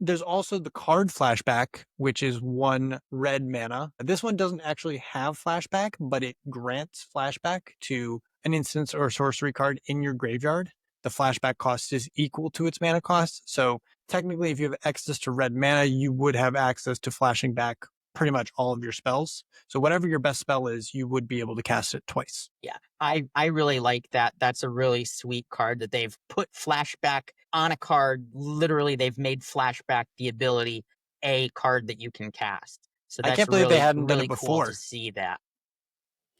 Speaker 2: There's also the card flashback, which is 1 red mana. This one doesn't actually have flashback, but it grants flashback to an instance or sorcery card in your graveyard. The flashback cost is equal to its mana cost. So technically, if you have access to red mana, you would have access to flashing back pretty much all of your spells. So whatever your best spell is, you would be able to cast it twice.
Speaker 1: Yeah, I really like that. That's a really sweet card that they've put flashback on a card. Literally, they've made flashback the ability, a card that you can cast. So that's
Speaker 2: I can't believe they hadn't done it
Speaker 1: really cool
Speaker 2: before.
Speaker 1: to see that.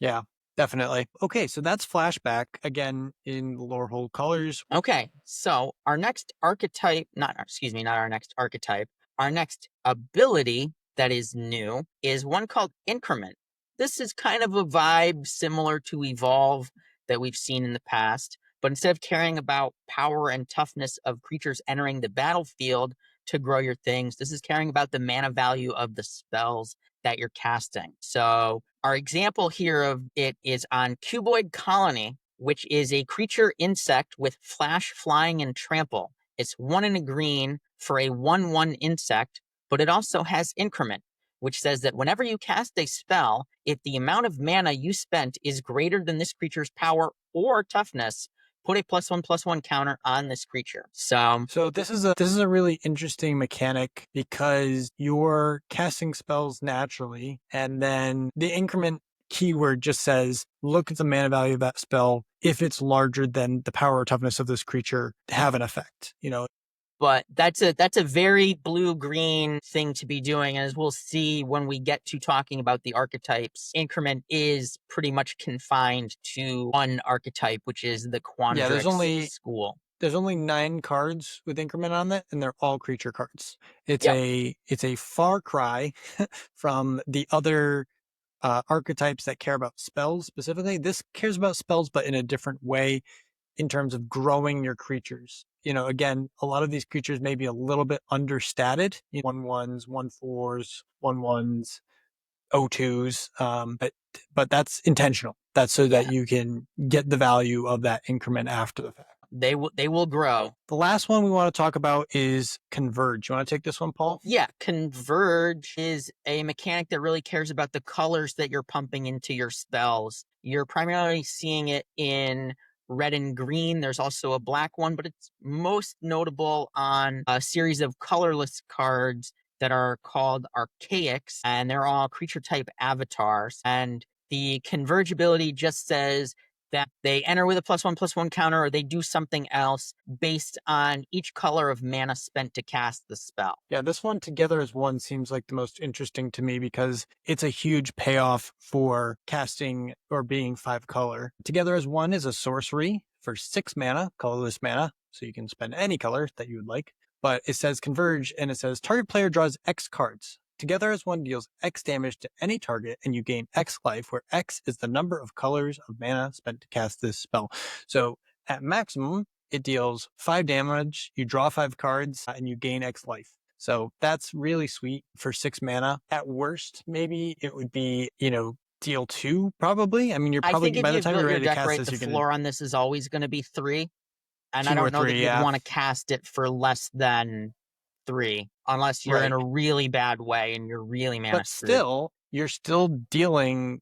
Speaker 2: Yeah, definitely. Okay, so that's flashback again in the Lorehold colors.
Speaker 1: Okay, so our next archetype, not our next archetype, our next ability that is new is one called Increment. This is kind of a vibe similar to Evolve that we've seen in the past, but instead of caring about power and toughness of creatures entering the battlefield to grow your things, this is caring about the mana value of the spells that you're casting. So our example here of it is on Cuboid Colony, which is a creature insect with flash, flying, and trample. It's 1 and a green for a 1/1 insect, but it also has Increment, which says that whenever you cast a spell, if the amount of mana you spent is greater than this creature's power or toughness, put a +1/+1 counter on this creature. So
Speaker 2: this is a really interesting mechanic because you're casting spells naturally, and then the increment keyword just says, look at the mana value of that spell. If it's larger than the power or toughness of this creature, have an effect.
Speaker 1: But that's a very blue-green thing to be doing. And as we'll see when we get to talking about the archetypes, Increment is pretty much confined to one archetype, which is the
Speaker 2: Yeah,
Speaker 1: Quandrix school.
Speaker 2: there's only 9 cards with Increment on it, and they're all creature cards. It's
Speaker 1: Yep.
Speaker 2: a far cry from the other archetypes that care about spells specifically. This cares about spells, but in a different way in terms of growing your creatures. Again, a lot of these creatures may be a little bit understated. 1/1s, 1/4s, 1/1s, 0/2s, but that's intentional. That's so that
Speaker 1: Yeah.
Speaker 2: you can get the value of that increment after the fact.
Speaker 1: They will grow.
Speaker 2: The last one we want to talk about is Converge. You want to take this one, Paul?
Speaker 1: Yeah, Converge is a mechanic that really cares about the colors that you're pumping into your spells. You're primarily seeing it in red and green. There's also a black one, but it's most notable on a series of colorless cards that are called archaics, and they're all creature type avatars. And the Converge ability just says that they enter with a +1/+1 counter, or they do something else based on each color of mana spent to cast the spell.
Speaker 2: Yeah, this one Together as One seems like the most interesting to me because it's a huge payoff for casting or being 5 color. Together as One is a sorcery for 6 mana, colorless mana, so you can spend any color that you would like. But it says Converge, and it says target player draws X cards. Together as One deals X damage to any target, and you gain X life, where X is the number of colors of mana spent to cast this spell. So at maximum, it deals 5 damage, you draw 5 cards, and you gain X life. So that's really sweet for 6 mana. At worst, maybe it would be, deal 2, probably. I mean, you're
Speaker 1: I
Speaker 2: probably,
Speaker 1: think if
Speaker 2: by the
Speaker 1: you've
Speaker 2: time
Speaker 1: built
Speaker 2: you're
Speaker 1: your
Speaker 2: ready to
Speaker 1: deck
Speaker 2: cast
Speaker 1: right,
Speaker 2: this,
Speaker 1: the
Speaker 2: you're going to
Speaker 1: floor on this is always going to be 3. And I
Speaker 2: 2 or
Speaker 1: don't know that
Speaker 2: 3,
Speaker 1: you'd
Speaker 2: yeah.
Speaker 1: want to cast it for less than 3, unless you're in
Speaker 2: Right.
Speaker 1: a really bad way and you're really mana
Speaker 2: But
Speaker 1: screwed.
Speaker 2: still, you're still dealing,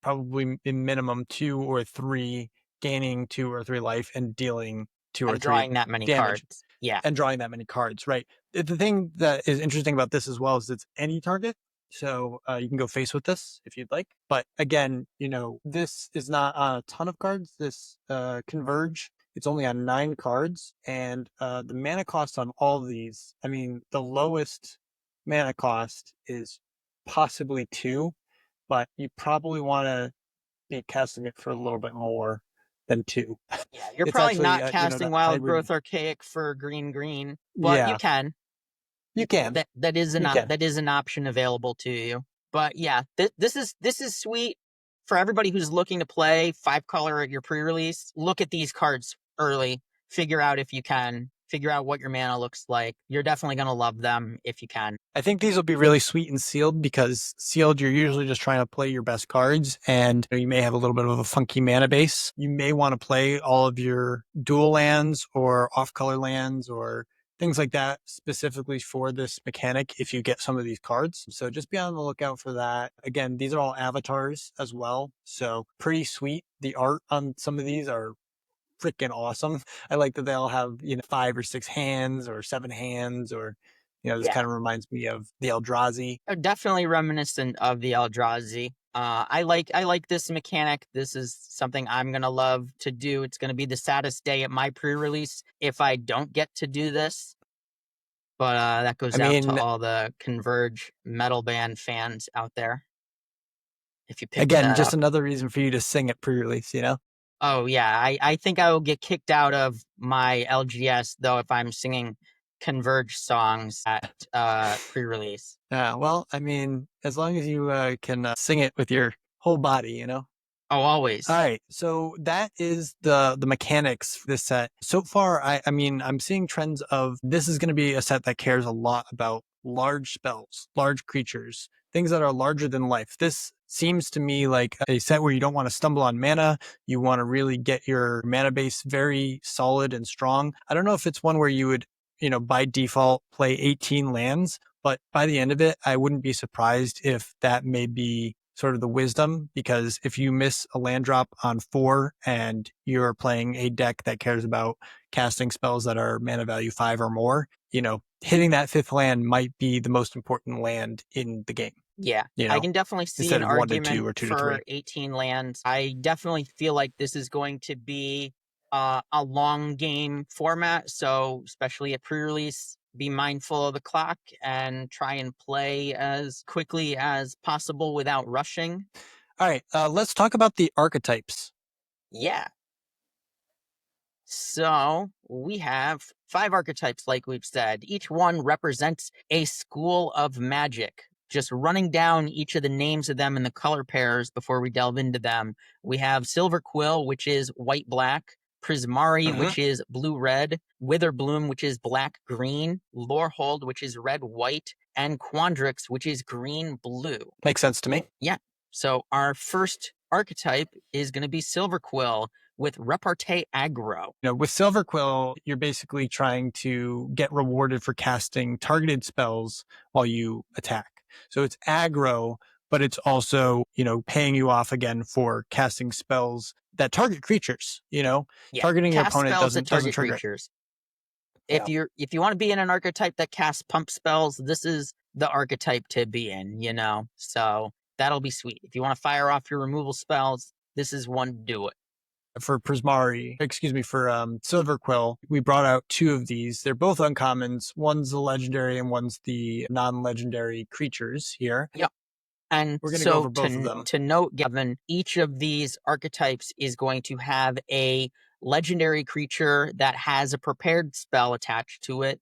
Speaker 2: probably in minimum 2 or 3, gaining 2 or 3 life and dealing 2 or
Speaker 1: And
Speaker 2: 3
Speaker 1: drawing that many
Speaker 2: damage
Speaker 1: cards. Yeah.
Speaker 2: and drawing that many cards, right? The thing that is interesting about this as well is it's any target. So you can go face with this if you'd like. But again, this is not on a ton of cards. This Converge, it's only on 9 cards. And the mana cost on all of these, I mean, the lowest mana cost is possibly 2, but you probably want to be casting it for a little bit more than 2.
Speaker 1: Yeah, you're
Speaker 2: It's
Speaker 1: probably
Speaker 2: actually,
Speaker 1: not casting
Speaker 2: that
Speaker 1: Wild
Speaker 2: hybrid.
Speaker 1: Growth Archaic for green, but you
Speaker 2: Yeah,
Speaker 1: can.
Speaker 2: you can.
Speaker 1: That is
Speaker 2: You can.
Speaker 1: that is an option available to you. But yeah, this is sweet for everybody who's looking to play 5 color at your pre-release. Look at these cards early. Figure out if you can. Figure out what your mana looks like. You're definitely going to love them if you can.
Speaker 2: I think these will be really sweet and sealed because sealed, you're usually just trying to play your best cards and you may have a little bit of a funky mana base. You may want to play all of your dual lands or off color lands or things like that specifically for this mechanic if you get some of these cards. So just be on the lookout for that. Again, these are all avatars as well. So pretty sweet. The art on some of these are freaking awesome. I like that they all have, 5 or 6 hands or 7 hands or, this
Speaker 1: Yeah,
Speaker 2: kind of reminds me of the Eldrazi.
Speaker 1: they're definitely reminiscent of the Eldrazi. I like this mechanic. This is something I'm gonna love to do. It's gonna be the saddest day at my pre-release if I don't get to do this. But that
Speaker 2: I
Speaker 1: goes out to
Speaker 2: mean,
Speaker 1: all the Converge metal band fans out there. If you picked
Speaker 2: again,
Speaker 1: that
Speaker 2: just
Speaker 1: up.
Speaker 2: another reason for you to sing at pre-release,
Speaker 1: Oh yeah, I think I will get kicked out of my LGS though if I'm singing Converge songs at pre-release.
Speaker 2: Well, I mean, as long as you can sing it with your whole body.
Speaker 1: Oh,
Speaker 2: All
Speaker 1: always.
Speaker 2: right, so that is the mechanics for this set. So far, I mean, I'm seeing trends of this is going to be a set that cares a lot about large spells, large creatures, things that are larger than life. This seems to me like a set where you don't want to stumble on mana. You want to really get your mana base very solid and strong. I don't know if it's one where you would, by default play 18 lands, but by the end of it, I wouldn't be surprised if that may be sort of the wisdom, because if you miss a land drop on 4 and you're playing a deck that cares about casting spells that are mana value 5 or more, hitting that 5th land might be the most important land in the game,
Speaker 1: Yeah, I can definitely see
Speaker 2: instead
Speaker 1: an
Speaker 2: of 1 to
Speaker 1: argument
Speaker 2: 2 or 2 to
Speaker 1: for
Speaker 2: 3.
Speaker 1: 18 lands. I definitely feel like this is going to be a long game format. So especially at pre-release, be mindful of the clock and try and play as quickly as possible without rushing.
Speaker 2: All right, let's talk about the archetypes.
Speaker 1: Yeah. So we have 5 archetypes, like we've said. Each one represents a school of magic. Just running down each of the names of them and the color pairs before we delve into them. We have Silverquill, which is white-black. Prismari, which is blue-red. Witherbloom, which is black-green. Lorehold, which is red-white. And Quandrix, which is green-blue.
Speaker 2: Makes sense to me.
Speaker 1: Yeah. So our first archetype is going to be Silverquill with repartee aggro.
Speaker 2: You know, with Silverquill, you're basically trying to get rewarded for casting targeted spells while you attack. So it's aggro, but it's also, you know, paying you off again for casting spells that target creatures, you know?
Speaker 1: Yeah,
Speaker 2: Targeting your
Speaker 1: cast
Speaker 2: opponent
Speaker 1: spells that
Speaker 2: doesn't
Speaker 1: target
Speaker 2: trigger it.
Speaker 1: creatures.
Speaker 2: Yeah.
Speaker 1: If you want to be in an archetype that casts pump spells, this is the archetype to be in, you know? So that'll be sweet. If you want to fire off your removal spells, this is one to do it.
Speaker 2: For Prismari, for Silverquill, we brought out 2 of these. They're both uncommons. One's the legendary and one's the non-legendary creatures here.
Speaker 1: Yep. And
Speaker 2: we're going to go over both of them.
Speaker 1: To note, Gavin, each of these archetypes is going to have a legendary creature that has a prepared spell attached to it,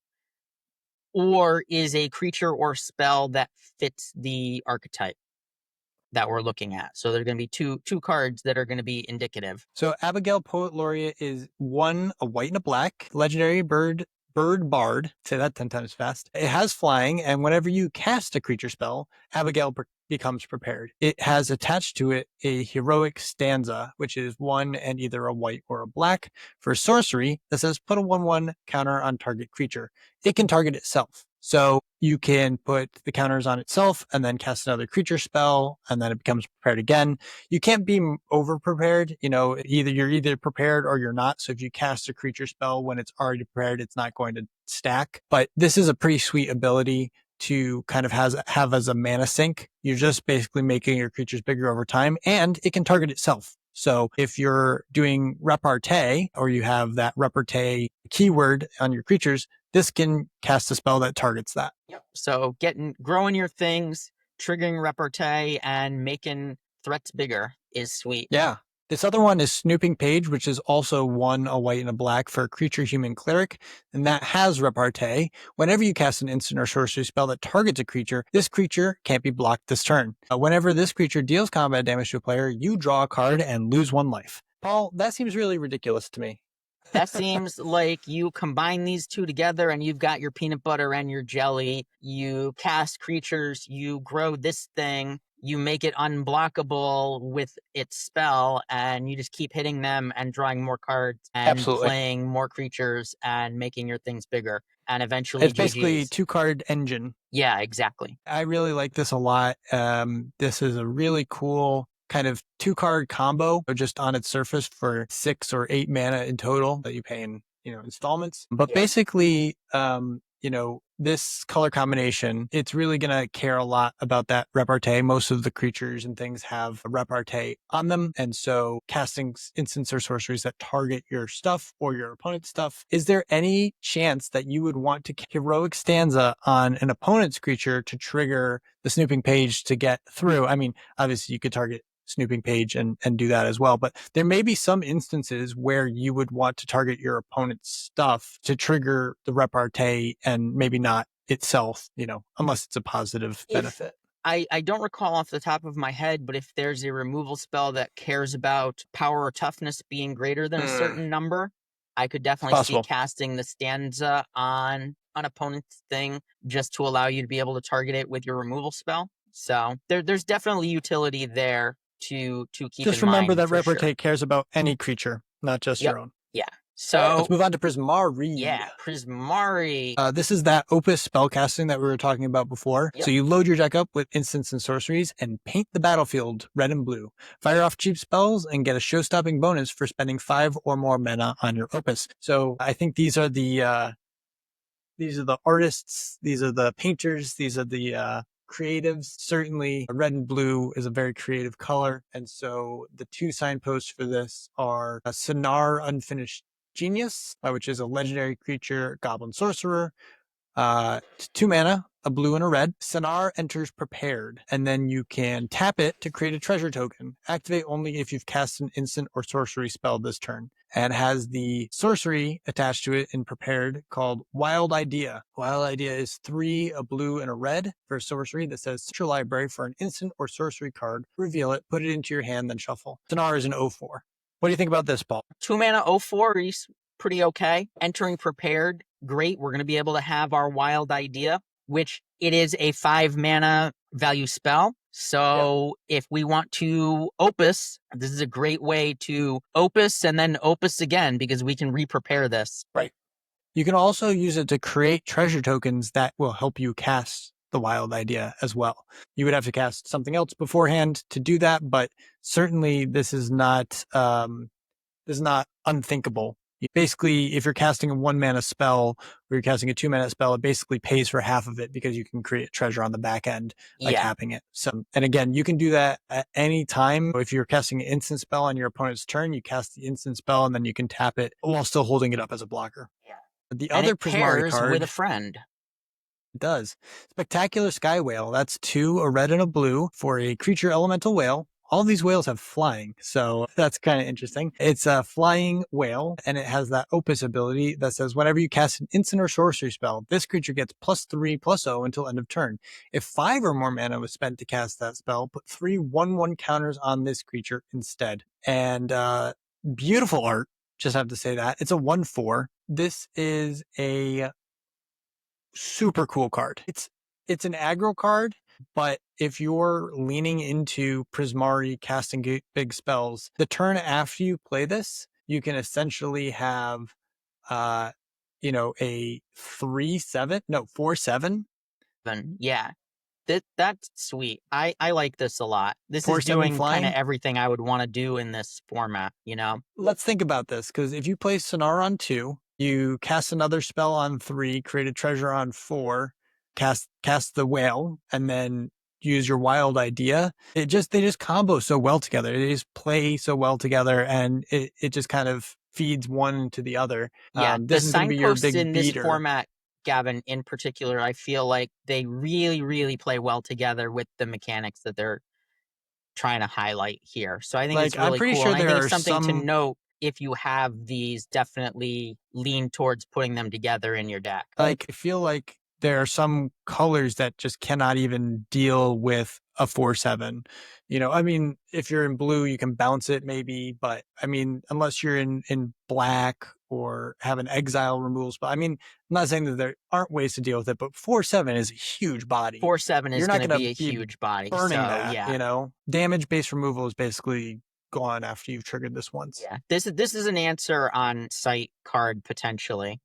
Speaker 1: or is a creature or spell that fits the archetype that we're looking at. So there are going to be two cards that are going to be indicative.
Speaker 2: So Abigail Poet Laureate is a white and a black legendary bird bard. Say that 10 times fast. It has flying, and whenever you cast a creature spell, Abigail becomes prepared. It has attached to it a heroic stanza, which is 1 and either a white or a black. For sorcery, that says put a 1/1 counter on target creature. It can target itself. So you can put the counters on itself and then cast another creature spell, and then it becomes prepared again. You can't be over prepared. You know, you're either prepared or you're not. So if you cast a creature spell when it's already prepared, it's not going to stack. But this is a pretty sweet ability to kind of have as a mana sink. You're just basically making your creatures bigger over time, and it can target itself. So if you're doing repartee, or you have that repartee keyword on your creatures, this can cast a spell that targets that.
Speaker 1: Yep. So growing your things, triggering repartee, and making threats bigger is sweet.
Speaker 2: Yeah. This other one is Snooping Page, which is also 1, a white and a black for a creature human cleric, and that has repartee. Whenever you cast an instant or sorcery spell that targets a creature, this creature can't be blocked this turn. Whenever this creature deals combat damage to a player, you draw a card and lose 1 life. Paul, that seems really ridiculous to me.
Speaker 1: That seems like you combine these 2 together and you've got your peanut butter and your jelly. You cast creatures, you grow this thing, you make it unblockable with its spell, and you just keep hitting them and drawing more cards and playing more creatures and making your things bigger. And eventually
Speaker 2: it's basically a 2-card engine.
Speaker 1: Yeah, exactly.
Speaker 2: I really like this a lot. This is a really cool kind of 2-card combo just on its surface for 6 or 8 mana in total that you pay in, you know, installments. But basically, you know, this color combination, it's really going to care a lot about that repartee. Most of the creatures and things have a repartee on them. And so casting instants or sorceries that target your stuff or your opponent's stuff, is there any chance that you would want to heroic stanza on an opponent's creature to trigger the Snooping Page to get through? I mean, obviously you could target Snooping Page and do that as well, but there may be some instances where you would want to target your opponent's stuff to trigger the repartee and maybe not itself, you know, unless it's a positive benefit.
Speaker 1: I don't recall off the top of my head, but if there's a removal spell that cares about power or toughness being greater than a certain number, I could definitely see casting the stanza on an opponent's thing just to allow you to be able to target it with your removal spell. So there's definitely utility there to keep
Speaker 2: just remember that repartee cares about any creature, not just your own.
Speaker 1: Yeah. So
Speaker 2: let's move on to Prismari.
Speaker 1: Yeah, Prismari.
Speaker 2: This is that Opus spellcasting that we were talking about before. So you load your deck up with instants and sorceries and paint the battlefield red and blue. Fire off cheap spells and get a show-stopping bonus for spending 5 or more mana on your Opus. So I think these are the artists, these are the painters, these are the creatives. Certainly red and blue is a very creative color. And so the 2 signposts for this are a Sonar Unfinished Genius, which is a legendary creature, goblin sorcerer. 2 mana, a blue and a red. Sonar enters prepared, and then you can tap it to create a treasure token. Activate only if you've cast an instant or sorcery spell this turn, and has the sorcery attached to it in prepared called Wild Idea. Wild Idea is 3, a blue and a red for a sorcery that says search your library for an instant or sorcery card, reveal it, put it into your hand, then shuffle. Sonar is an 0/4. What do you think about this, Paul?
Speaker 1: 2 mana 0/4 is pretty okay. Entering prepared, great. We're going to be able to have our Wild Idea, which it is a 5 mana value spell. So if we want to Opus, this is a great way to Opus and then Opus again, because we can re-prepare this.
Speaker 2: Right. You can also use it to create treasure tokens that will help you cast the Wild Idea as well. You would have to cast something else beforehand to do that, but certainly this is not unthinkable. Basically, if you're casting a 1 mana spell or you're casting a 2 mana spell, it basically pays for half of it because you can create treasure on the back end by tapping it. So, and again, you can do that at any time. If you're casting an instant spell on your opponent's turn, you cast the instant spell and then you can tap it while still holding it up as a blocker.
Speaker 1: Yeah.
Speaker 2: The
Speaker 1: and
Speaker 2: other
Speaker 1: it
Speaker 2: Prismari
Speaker 1: pairs
Speaker 2: card
Speaker 1: with a friend.
Speaker 2: It does. Spectacular Sky Whale. That's 2, a red and a blue for a creature elemental whale. All these whales have flying, so that's kind of interesting. It's a flying whale, and it has that Opus ability that says whenever you cast an instant or sorcery spell, this creature gets +3/+0 until end of turn. If 5 or more mana was spent to cast that spell, put 3 1/1 counters on this creature instead. And beautiful art, just have to say that. It's a 1/4. This is a super cool card. It's an aggro card, but if you're leaning into Prismari casting big spells, the turn after you play this, you can essentially have a 4/7.
Speaker 1: Yeah. That's sweet. I like this a lot. This is
Speaker 2: 4/7
Speaker 1: doing kind
Speaker 2: flying.
Speaker 1: of everything I would want to do in this format,
Speaker 2: Let's think about this, because if you play Sonar on 2, you cast another spell on 3, create a treasure on 4, cast the whale, and then use your Wild Idea. They just combo so well together. They just play so well together, and it just kind of feeds one to the other.
Speaker 1: Yeah,
Speaker 2: This
Speaker 1: the
Speaker 2: is going to be your
Speaker 1: signposts
Speaker 2: big
Speaker 1: in this
Speaker 2: beater.
Speaker 1: format, Gavin, in particular, I feel like they really, really play well together with the mechanics that they're trying to highlight here. So I think it's really
Speaker 2: I'm pretty
Speaker 1: cool.
Speaker 2: sure
Speaker 1: And I
Speaker 2: there
Speaker 1: think
Speaker 2: are
Speaker 1: it's something to
Speaker 2: some.
Speaker 1: note. If you have these, definitely lean towards putting them together in your deck.
Speaker 2: I feel like there are some colors that just cannot even deal with a 4/7. I mean, if you're in blue, you can bounce it maybe, but I mean, unless you're in black or have an exile removal spell. I mean, I'm not saying that there aren't ways to deal with it, but 4/7 is a huge body.
Speaker 1: 4/7 is
Speaker 2: You're not
Speaker 1: going to
Speaker 2: going
Speaker 1: be
Speaker 2: to
Speaker 1: a
Speaker 2: be
Speaker 1: huge body.
Speaker 2: burning
Speaker 1: So
Speaker 2: that,
Speaker 1: yeah.
Speaker 2: Damage based removal is basically gone after you've triggered this once.
Speaker 1: Yeah. This is an answer on site card potentially.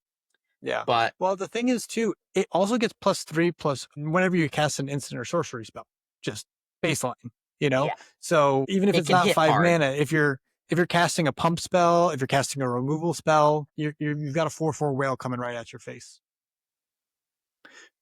Speaker 2: Yeah.
Speaker 1: But
Speaker 2: well, the thing is too, it also gets +3 whenever you cast an instant or sorcery spell, just baseline,
Speaker 1: yeah,
Speaker 2: So even if
Speaker 1: it
Speaker 2: it's
Speaker 1: can
Speaker 2: not
Speaker 1: hit
Speaker 2: 5
Speaker 1: hard.
Speaker 2: mana, if you're casting a pump spell, if you're casting a removal spell, you've got a 4/4 whale coming right at your face.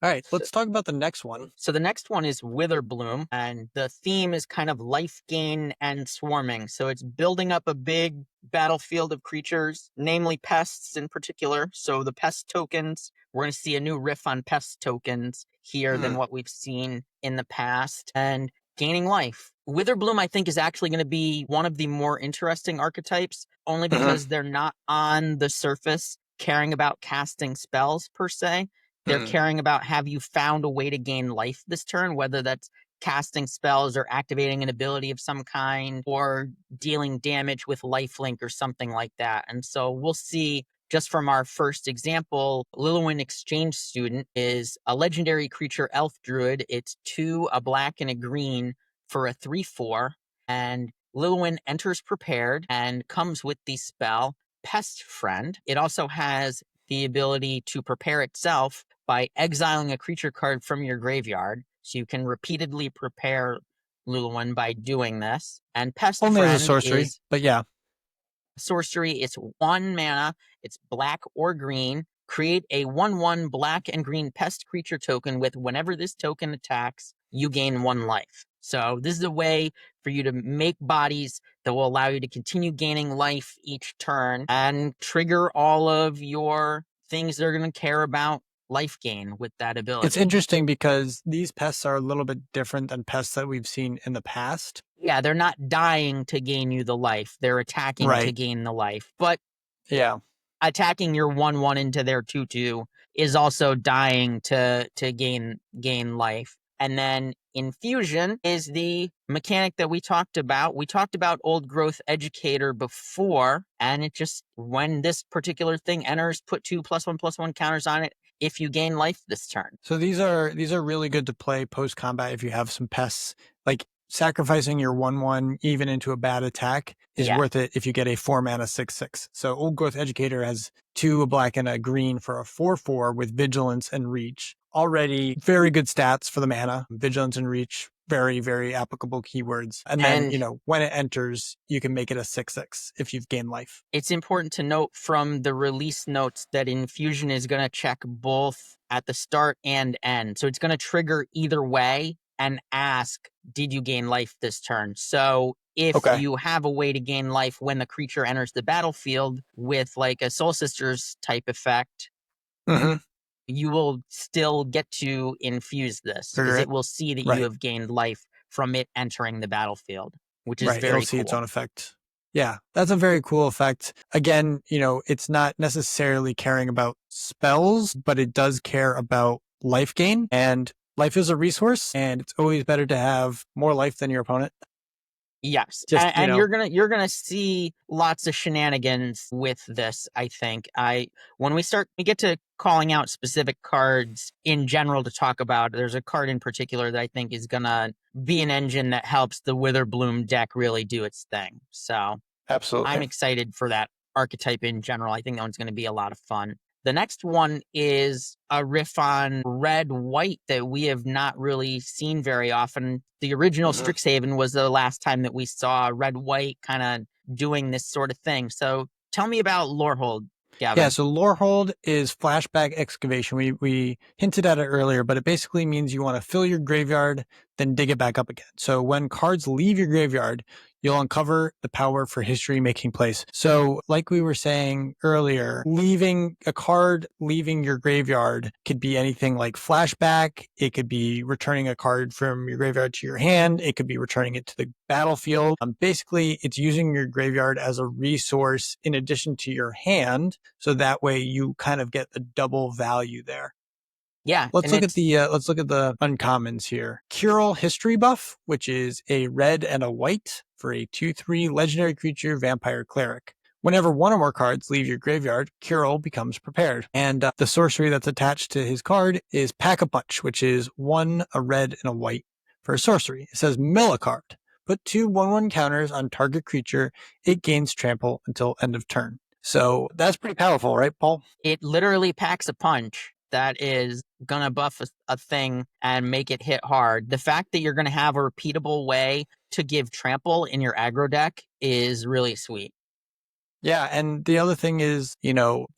Speaker 2: All right, let's talk about the next one.
Speaker 1: So the next one is Witherbloom, and the theme is kind of life gain and swarming. So it's building up a big battlefield of creatures, namely pests in particular. So the pest tokens, we're going to see a new riff on pest tokens here than what we've seen in the past, and gaining life. Witherbloom, I think, is actually going to be one of the more interesting archetypes, only because they're not on the surface caring about casting spells per se. They're caring about, have you found a way to gain life this turn, whether that's casting spells or activating an ability of some kind or dealing damage with lifelink or something like that. And so we'll see just from our first example, Lillywin Exchange Student is a legendary creature elf druid. It's 2, a black and a green for a 3/4. And Lillywin enters prepared and comes with the spell Pest Friend. It also has the ability to prepare itself by exiling a creature card from your graveyard. So you can repeatedly prepare Luluin by doing this. And Pest
Speaker 2: Only
Speaker 1: Friend
Speaker 2: as a sorcery,
Speaker 1: is
Speaker 2: but yeah.
Speaker 1: sorcery. It's 1 mana. It's black or green. create a 1/1 black and green pest creature token with whenever this token attacks, you gain 1 life. So this is a way for you to make bodies that will allow you to continue gaining life each turn and trigger all of your things that are going to care about life gain with that ability.
Speaker 2: It's interesting because these pests are a little bit different than pests that we've seen in the past.
Speaker 1: Yeah, they're not dying to gain you the life. They're attacking to gain the life. But
Speaker 2: yeah,
Speaker 1: attacking your 1/1 into their 2/2 is also dying to gain life. And then infusion is the mechanic that we talked about. We talked about Old Growth Educator before, and it just, when this particular thing enters, put 2 +1/+1 counters on it if you gain life this turn.
Speaker 2: So these are really good to play post combat if you have some pests. Like sacrificing your 1/1 even into a bad attack is worth it if you get a 4 mana 6/6. So Old Growth Educator has 2, a black and a green for a 4/4 with vigilance and reach. Already very good stats for the mana. Vigilance and reach, very, very applicable keywords. And then, when it enters, you can make it a 6/6 if you've gained life.
Speaker 1: It's important to note from the release notes that infusion is going to check both at the start and end. So it's going to trigger either way and ask, did you gain life this turn? So if you have a way to gain life when the creature enters the battlefield with like a Soul Sisters type effect, you will still get to infuse this because it will see that you have gained life from it entering the battlefield, which is very
Speaker 2: It'll see its own effect. Yeah, that's a very cool effect. Again, it's not necessarily caring about spells, but it does care about life gain. And life is a resource, and it's always better to have more life than your opponent.
Speaker 1: Yes, and you're gonna see lots of shenanigans with this. I think when we get to calling out specific cards in general to talk about, there's a card in particular that I think is gonna be an engine that helps the Witherbloom deck really do its thing. So
Speaker 2: absolutely,
Speaker 1: I'm excited for that archetype in general. I think that one's gonna be a lot of fun. The next one is a riff on red-white that we have not really seen very often. The original Strixhaven was the last time that we saw red-white kind of doing this sort of thing. So tell me about Lorehold, Gavin.
Speaker 2: Yeah, so Lorehold is flashback excavation. We hinted at it earlier, but it basically means you want to fill your graveyard, then dig it back up again. So when cards leave your graveyard, you'll uncover the power for history making place. So like we were saying earlier, leaving your graveyard could be anything like flashback. It could be returning a card from your graveyard to your hand. It could be returning it to the battlefield. Basically, it's using your graveyard as a resource in addition to your hand. So that way you kind of get the double value there.
Speaker 1: Yeah.
Speaker 2: Let's look at the uncommons here. Cure History buff, which is a red and a white for a 2/3 legendary creature vampire cleric. Whenever one or more cards leave your graveyard, Cure becomes prepared. And the sorcery that's attached to his card is Pack-a-Punch, which is 1, a red and a white for a sorcery. It says mill a card. Put 2 1/1 counters on target creature. It gains trample until end of turn. So that's pretty powerful, right, Paul?
Speaker 1: It literally packs a punch that is gonna buff a thing and make it hit hard. The fact that you're gonna have a repeatable way to give trample in your aggro deck is really sweet.
Speaker 2: Yeah, and the other thing is,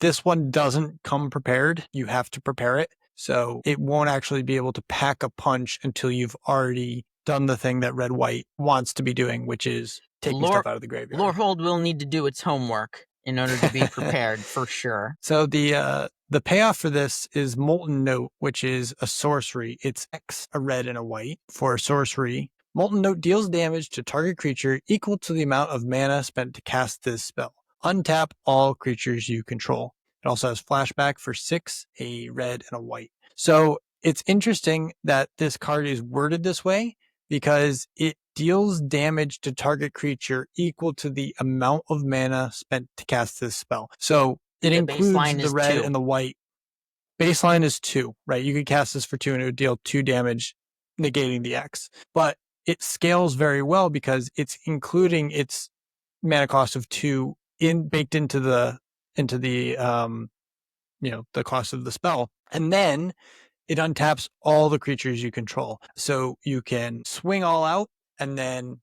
Speaker 2: this one doesn't come prepared. You have to prepare it. So it won't actually be able to pack a punch until you've already done the thing that red-white wants to be doing, which is taking stuff out of the graveyard.
Speaker 1: Lorehold will need to do its homework in order to be prepared for sure.
Speaker 2: So the payoff for this is Molten Note, which is a sorcery. It's X, a red and a white for a sorcery. Molten Note deals damage to target creature equal to the amount of mana spent to cast this spell. Untap all creatures you control. It also has flashback for 6, a red and a white. So it's interesting that this card is worded this way because it deals damage to target creature equal to the amount of mana spent to cast this spell. So it includes the red and the white. Baseline is 2, right? You could cast this for 2 and it would deal 2 damage, negating the X. But it scales very well because it's including its mana cost of 2 baked into the the cost of the spell. And then it untaps all the creatures you control. So you can swing all out and then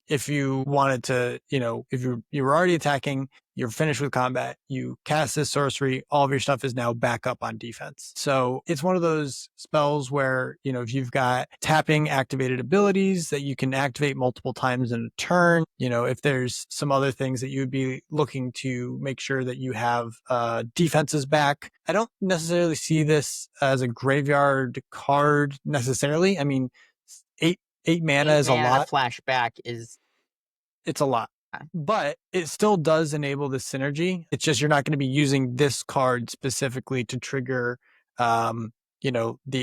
Speaker 2: if you wanted to, if you were already attacking, you're finished with combat, you cast this sorcery, all of your stuff is now back up on defense. So it's one of those spells where, if you've got tapping activated abilities that you can activate multiple times in a turn, if there's some other things that you would be looking to make sure that you have defenses back. I don't necessarily see this as a graveyard card necessarily. I mean, eight mana is a lot.
Speaker 1: Flashback is
Speaker 2: it's a lot, but it still does enable the synergy. It's just you're not going to be using this card specifically to trigger, the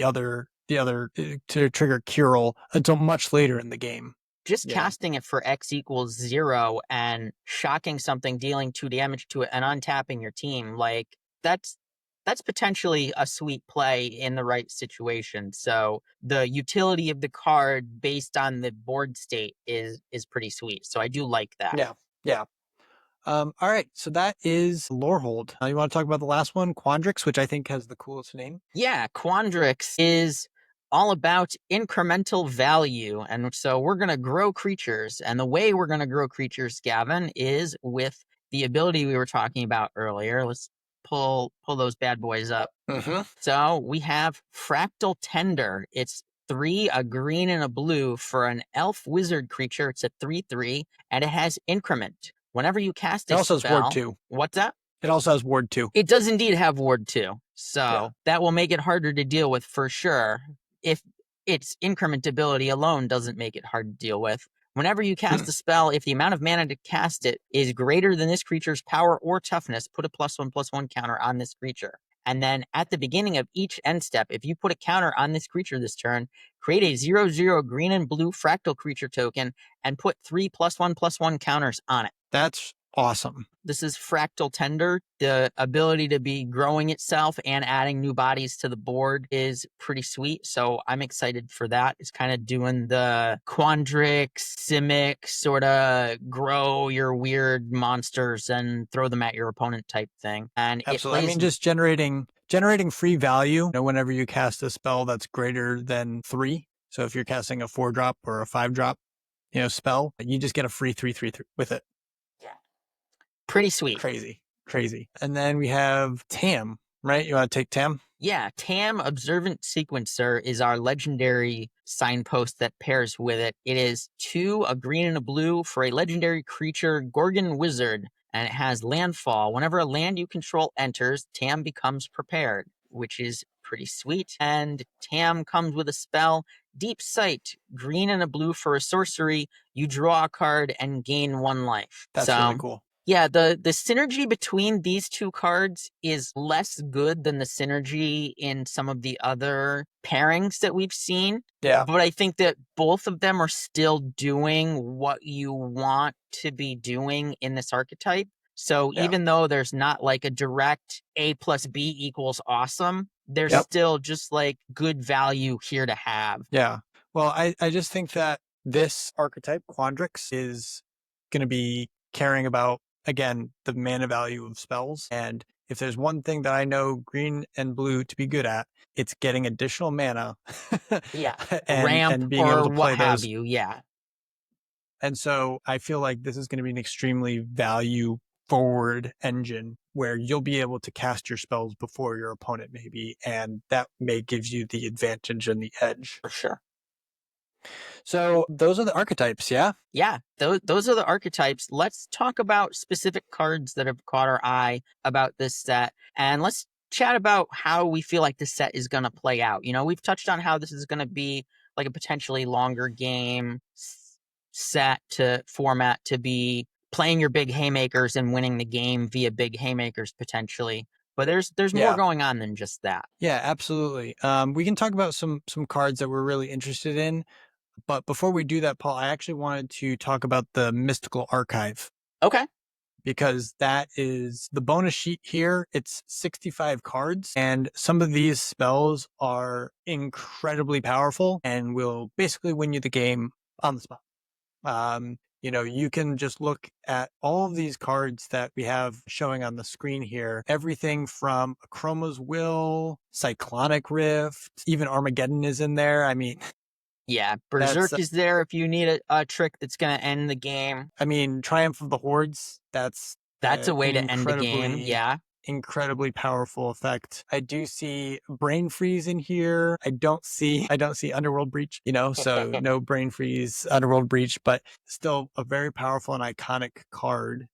Speaker 2: other to trigger Curel until much later in the game.
Speaker 1: Just casting it for X equals 0 and shocking something, dealing 2 damage to it, and untapping your team, like that's potentially a sweet play in the right situation. So the utility of the card based on the board state is pretty sweet. So I do like that.
Speaker 2: Yeah. All right, so that is Lorehold. You want to talk about the last one, Quandrix, which I think has the coolest name?
Speaker 1: Yeah, Quandrix is all about incremental value. And so we're going to grow creatures. And the way we're going to grow creatures, Gavin, is with the ability we were talking about earlier. Let's pull those bad boys up. So we have Fractal Tender. It's 3, a green and a blue for an elf wizard creature. It's a 3/3, and it has Increment. Whenever you cast a spell...
Speaker 2: It also has Ward 2.
Speaker 1: What's that?
Speaker 2: It also has Ward 2.
Speaker 1: It does indeed have Ward 2. So that will make it harder to deal with for sure. If its Increment ability alone doesn't make it hard to deal with. Whenever you cast a spell, if the amount of mana to cast it is greater than this creature's power or toughness, put a +1/+1 counter on this creature. And then at the beginning of each end step, if you put a counter on this creature this turn, create a 0/0 green and blue fractal creature token and put 3 +1/+1 counters on it.
Speaker 2: That's awesome.
Speaker 1: This is Fractal Tender. The ability to be growing itself and adding new bodies to the board is pretty sweet. So I'm excited for that. It's kind of doing the Quandrix, Simic sort of grow your weird monsters and throw them at your opponent type thing. And
Speaker 2: absolutely. I mean, just generating free value, whenever you cast a spell that's greater than 3. So if you're casting a 4-drop or a 5-drop, spell, you just get a free 3/3 with it.
Speaker 1: Pretty sweet.
Speaker 2: Crazy. And then we have Tam, right? You want to take Tam?
Speaker 1: Yeah, Tam Observant Sequencer is our legendary signpost that pairs with it. It is 2, a green and a blue for a legendary creature, Gorgon Wizard, and it has landfall. Whenever a land you control enters, Tam becomes prepared, which is pretty sweet. And Tam comes with a spell, Deep Sight, green and a blue for a sorcery. You draw a card and gain 1 life.
Speaker 2: That's really cool.
Speaker 1: Yeah, the synergy between these two cards is less good than the synergy in some of the other pairings that we've seen.
Speaker 2: Yeah.
Speaker 1: But I think that both of them are still doing what you want to be doing in this archetype. So even though there's not like a direct A + B = awesome, there's still just like good value here to have.
Speaker 2: Yeah. Well, I just think that this archetype, Quandrix, is going to be caring about, again, the mana value of spells. And if there's one thing that I know green and blue to be good at, it's getting additional mana.
Speaker 1: and
Speaker 2: being able to play those.
Speaker 1: Yeah.
Speaker 2: And so I feel like this is going to be an extremely value forward engine where you'll be able to cast your spells before your opponent maybe, and that may give you the advantage and the edge.
Speaker 1: For sure.
Speaker 2: So those are the archetypes, yeah?
Speaker 1: Yeah, those are the archetypes. Let's talk about specific cards that have caught our eye about this set, and let's chat about how we feel like this set is going to play out. We've touched on how this is going to be like a potentially longer game set to format to be playing your big haymakers and winning the game via big haymakers potentially. But there's more going on than just that.
Speaker 2: Yeah, absolutely. We can talk about some cards that we're really interested in. But before we do that, Paul, I actually wanted to talk about the Mystical Archive.
Speaker 1: Okay.
Speaker 2: Because that is the bonus sheet here. It's 65 cards, and some of these spells are incredibly powerful and will basically win you the game on the spot. You can just look at all of these cards that we have showing on the screen here. Everything from Chroma's Will, Cyclonic Rift, even Armageddon is in there. I mean,
Speaker 1: Yeah,
Speaker 2: That's,
Speaker 1: Berserk is there if you need a trick that's going to end the game.
Speaker 2: I mean, Triumph of the Hordes, that's
Speaker 1: That's a way
Speaker 2: an
Speaker 1: to end the game. Yeah.
Speaker 2: incredibly powerful effect. I do see Brain Freeze in here. I don't see Underworld Breach, so no Brain Freeze, Underworld Breach, but still a very powerful and iconic card.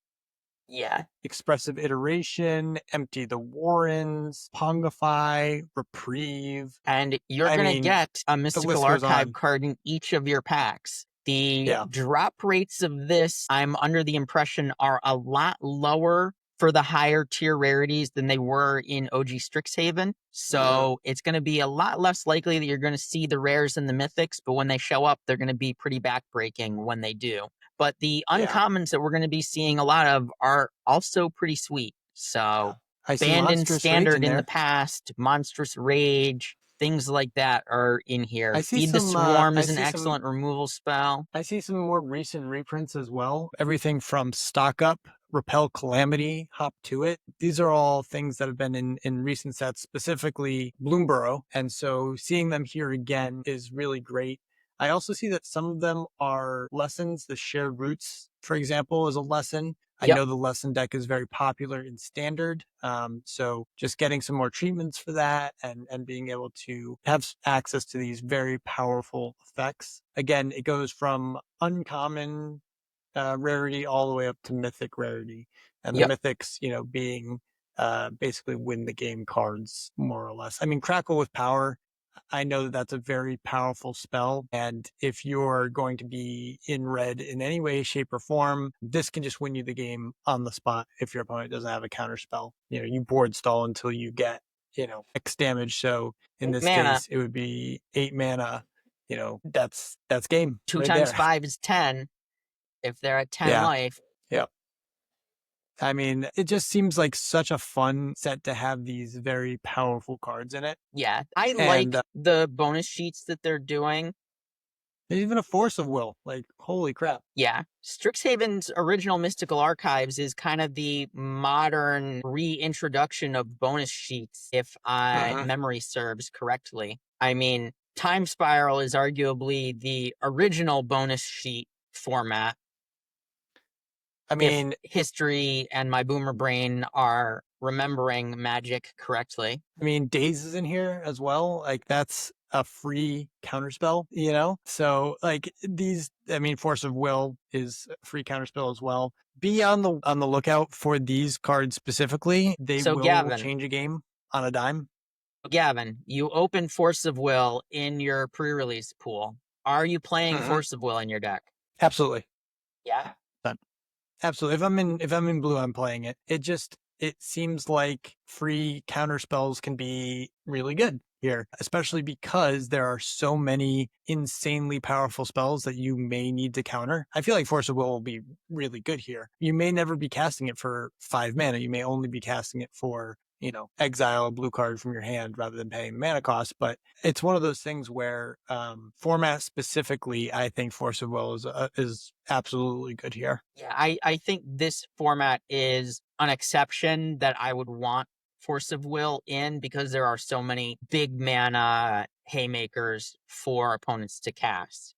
Speaker 1: Yeah.
Speaker 2: Expressive Iteration, Empty the Warrens, Pongify, Reprieve.
Speaker 1: And you're
Speaker 2: I
Speaker 1: going to
Speaker 2: mean,
Speaker 1: get a
Speaker 2: the
Speaker 1: mystical
Speaker 2: list goes
Speaker 1: archive
Speaker 2: on.
Speaker 1: card in each of your packs. The
Speaker 2: Yeah.
Speaker 1: drop rates of this, I'm under the impression, are a lot lower for the higher tier rarities than they were in OG Strixhaven. So it's going to be a lot less likely that you're going to see the rares and the mythics, but when they show up, they're going to be pretty backbreaking when they do. But the
Speaker 2: Yeah.
Speaker 1: uncommons that we're going to be seeing a lot of are also pretty sweet. So
Speaker 2: I see
Speaker 1: banned in
Speaker 2: Monstrous Rage in
Speaker 1: standard in the
Speaker 2: there.
Speaker 1: past, Monstrous Rage, things like that are in here.
Speaker 2: I see
Speaker 1: Feed the
Speaker 2: some
Speaker 1: Swarm is an excellent removal spell.
Speaker 2: I see some more recent reprints as well. Everything from Stock Up, Repel Calamity, Hop to It. These are all things that have been in recent sets, specifically Bloomborough. And so seeing them here again is really great. I also see that some of them are lessons. The Shared Roots, for example, is a lesson. I
Speaker 1: Yep.
Speaker 2: know the lesson deck is very popular in standard. So just getting some more treatments for that and being able to have access to these very powerful effects. Again, it goes from uncommon rarity all the way up to mythic rarity. And the
Speaker 1: Yep.
Speaker 2: mythics, being basically win the game cards, more or less. I mean, Crackle with Power, I know that that's a very powerful spell. And if you're going to be in red in any way, shape, or form, this can just win you the game on the spot if your opponent doesn't have a counter spell. You board stall until you get, X damage. So in this
Speaker 1: Mana.
Speaker 2: case, it would be 8 mana. That's game
Speaker 1: Two
Speaker 2: right
Speaker 1: times
Speaker 2: there.
Speaker 1: 5 is 10. If they're at 10
Speaker 2: Yeah.
Speaker 1: life.
Speaker 2: Yeah. I mean, it just seems like such a fun set to have these very powerful cards in it.
Speaker 1: Yeah. I
Speaker 2: And
Speaker 1: like the bonus sheets that they're doing.
Speaker 2: there's even a Force of Will. Like, holy crap.
Speaker 1: Yeah. Strixhaven's original Mystical Archives is kind of the modern reintroduction of bonus sheets, if memory serves correctly. I mean, Time Spiral is arguably the original bonus sheet format.
Speaker 2: I
Speaker 1: If
Speaker 2: mean,
Speaker 1: history and my boomer brain are remembering Magic correctly.
Speaker 2: Daze is in here as well. Like, that's a free counterspell, So, like, Force of Will is a free counterspell as well. Be on the lookout for these cards specifically. They
Speaker 1: So
Speaker 2: will change a game on a dime.
Speaker 1: Gavin, you open Force of Will in your pre-release pool. Are you playing Force of Will in your deck?
Speaker 2: Absolutely.
Speaker 1: Yeah.
Speaker 2: Done. Absolutely. If I'm in blue, I'm playing it. It seems like free counter spells can be really good here, especially because there are so many insanely powerful spells that you may need to counter. I feel like Force of Will be really good here. You may never be casting it for 5 mana. You may only be casting it for, exile a blue card from your hand rather than paying the mana cost. But it's one of those things where format specifically, I think Force of Will is absolutely good here.
Speaker 1: Yeah, I think this format is an exception that I would want Force of Will in because there are so many big mana haymakers for opponents to cast.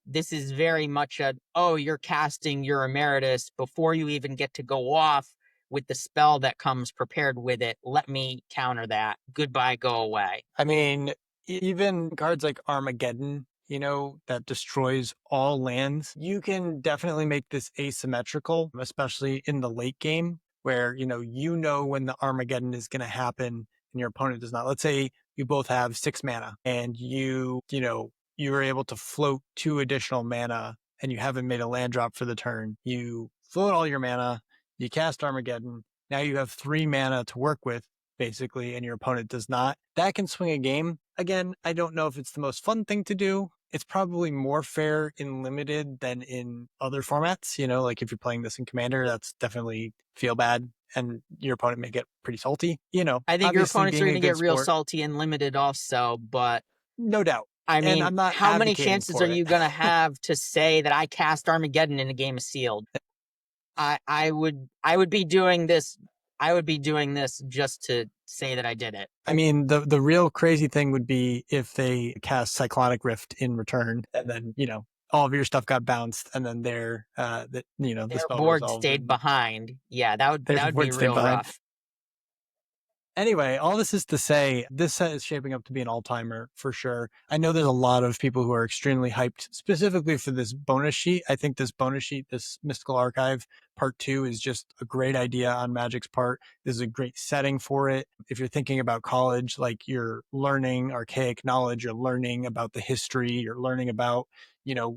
Speaker 1: This is very much you're casting your Emeritus before you even get to go off with the spell that comes prepared with it. Let me counter that. Goodbye, go away.
Speaker 2: I mean, even cards like Armageddon, that destroys all lands, you can definitely make this asymmetrical, especially in the late game where, when the Armageddon is going to happen and your opponent does not. Let's say you both have 6 mana and you were able to float 2 additional mana and you haven't made a land drop for the turn. You float all your mana, you cast Armageddon. Now you have 3 mana to work with basically, and your opponent does not. That can swing a game. Again, I don't know if it's the most fun thing to do. It's probably more fair in limited than in other formats. Like if you're playing this in Commander, that's definitely feel bad and your opponent may get pretty salty.
Speaker 1: I think your opponents are going to get real
Speaker 2: sport,
Speaker 1: salty and limited also, but
Speaker 2: no doubt.
Speaker 1: I mean,
Speaker 2: I'm not
Speaker 1: how many
Speaker 2: advocating
Speaker 1: chances
Speaker 2: for
Speaker 1: are
Speaker 2: it.
Speaker 1: you going to have to say that I cast Armageddon in a game of Sealed? I would be doing this I would be doing this just to say that I did it.
Speaker 2: I mean, the real crazy thing would be if they cast Cyclonic Rift in return, and then all of your stuff got bounced, and then the
Speaker 1: Their
Speaker 2: spell
Speaker 1: board
Speaker 2: resolved,
Speaker 1: stayed
Speaker 2: and
Speaker 1: behind. Yeah,
Speaker 2: their
Speaker 1: that would be
Speaker 2: board stayed
Speaker 1: real
Speaker 2: behind.
Speaker 1: rough.
Speaker 2: Anyway, all this is to say, this set is shaping up to be an all-timer for sure. I know there's a lot of people who are extremely hyped specifically for this bonus sheet. I think this bonus sheet, this Mystical Archive Part 2, is just a great idea on Magic's part. This is a great setting for it. If you're thinking about college, like you're learning archaic knowledge, you're learning about the history, you're learning about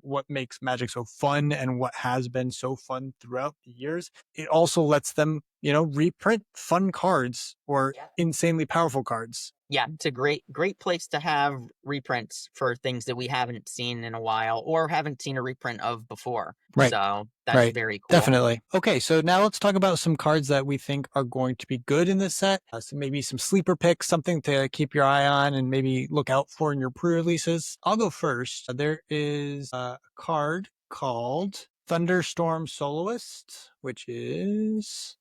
Speaker 2: what makes Magic so fun and what has been so fun throughout the years. It also lets them reprint fun cards or insanely powerful cards.
Speaker 1: Yeah, it's a great place to have reprints for things that we haven't seen in a while or haven't seen a reprint of before.
Speaker 2: Right.
Speaker 1: So that's
Speaker 2: Right.
Speaker 1: very cool.
Speaker 2: Definitely. Okay, so now let's talk about some cards that we think are going to be good in this set. So maybe some sleeper picks, something to keep your eye on and maybe look out for in your pre-releases. I'll go first. There is a card called Thunderstorm Soloist, which is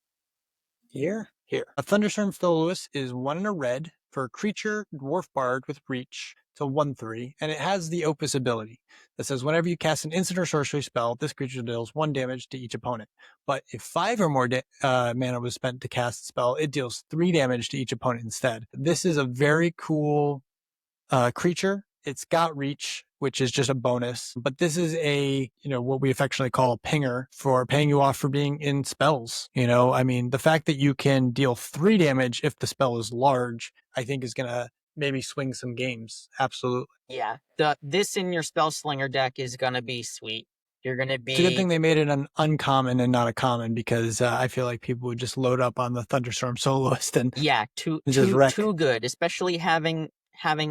Speaker 2: here. A Thunderstorm Soloist is 1 and a red for a creature dwarf bard with reach to 1/3, and it has the Opus ability that says whenever you cast an instant or sorcery spell, this creature deals 1 damage to each opponent. But if 5 or more mana was spent to cast the spell, it deals 3 damage to each opponent instead. This is a very cool creature. It's got reach, which is just a bonus, but this is a, what we affectionately call a pinger for paying you off for being in spells. I mean, the fact that you can deal 3 damage if the spell is large, I think is going to maybe swing some games. Absolutely.
Speaker 1: Yeah. This in your spell slinger deck is going to be sweet. You're going to be.
Speaker 2: It's a good thing they made it an uncommon and not a common, because I feel like people would just load up on the Thunderstorm Soloist and
Speaker 1: too good, especially having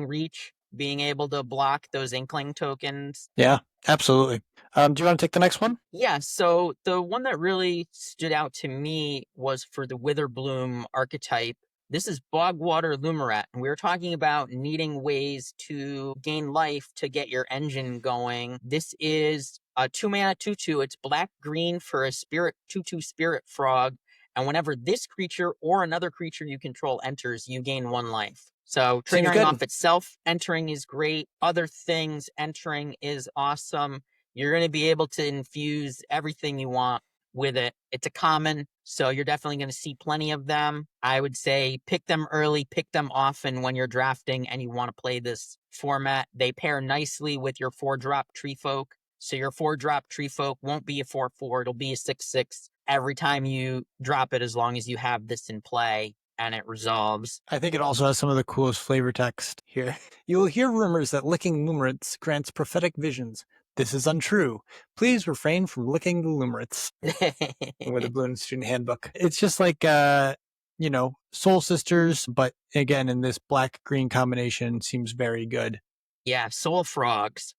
Speaker 1: reach, being able to block those inkling tokens.
Speaker 2: Yeah, absolutely. Do you want to take the next one?
Speaker 1: Yeah, so the one that really stood out to me was for the Witherbloom archetype. This is Bogwater Lumerat, and we were talking about needing ways to gain life to get your engine going. This is a 2-mana 2/2. It's black-green for a spirit 2/2 spirit frog, and whenever this creature or another creature you control enters, you gain 1 life. So triggering off itself, entering is great. Other things, entering is awesome. You're going to be able to infuse everything you want with it. It's a common, so you're definitely going to see plenty of them. I would say pick them early, pick them often when you're drafting and you want to play this format. They pair nicely with your 4-drop Tree Folk. So your 4-drop Tree Folk won't be a 4/4, it'll be a 6/6 every time you drop it, as long as you have this in play and it resolves.
Speaker 2: I think it also has some of the coolest flavor text here. You will hear rumors that licking Lumerits grants prophetic visions. This is untrue. Please refrain from licking the Lumerits. With the Bloom Student Handbook. It's just like, Soul Sisters, but again, in this black-green combination seems very good.
Speaker 1: Yeah, Soul Frogs.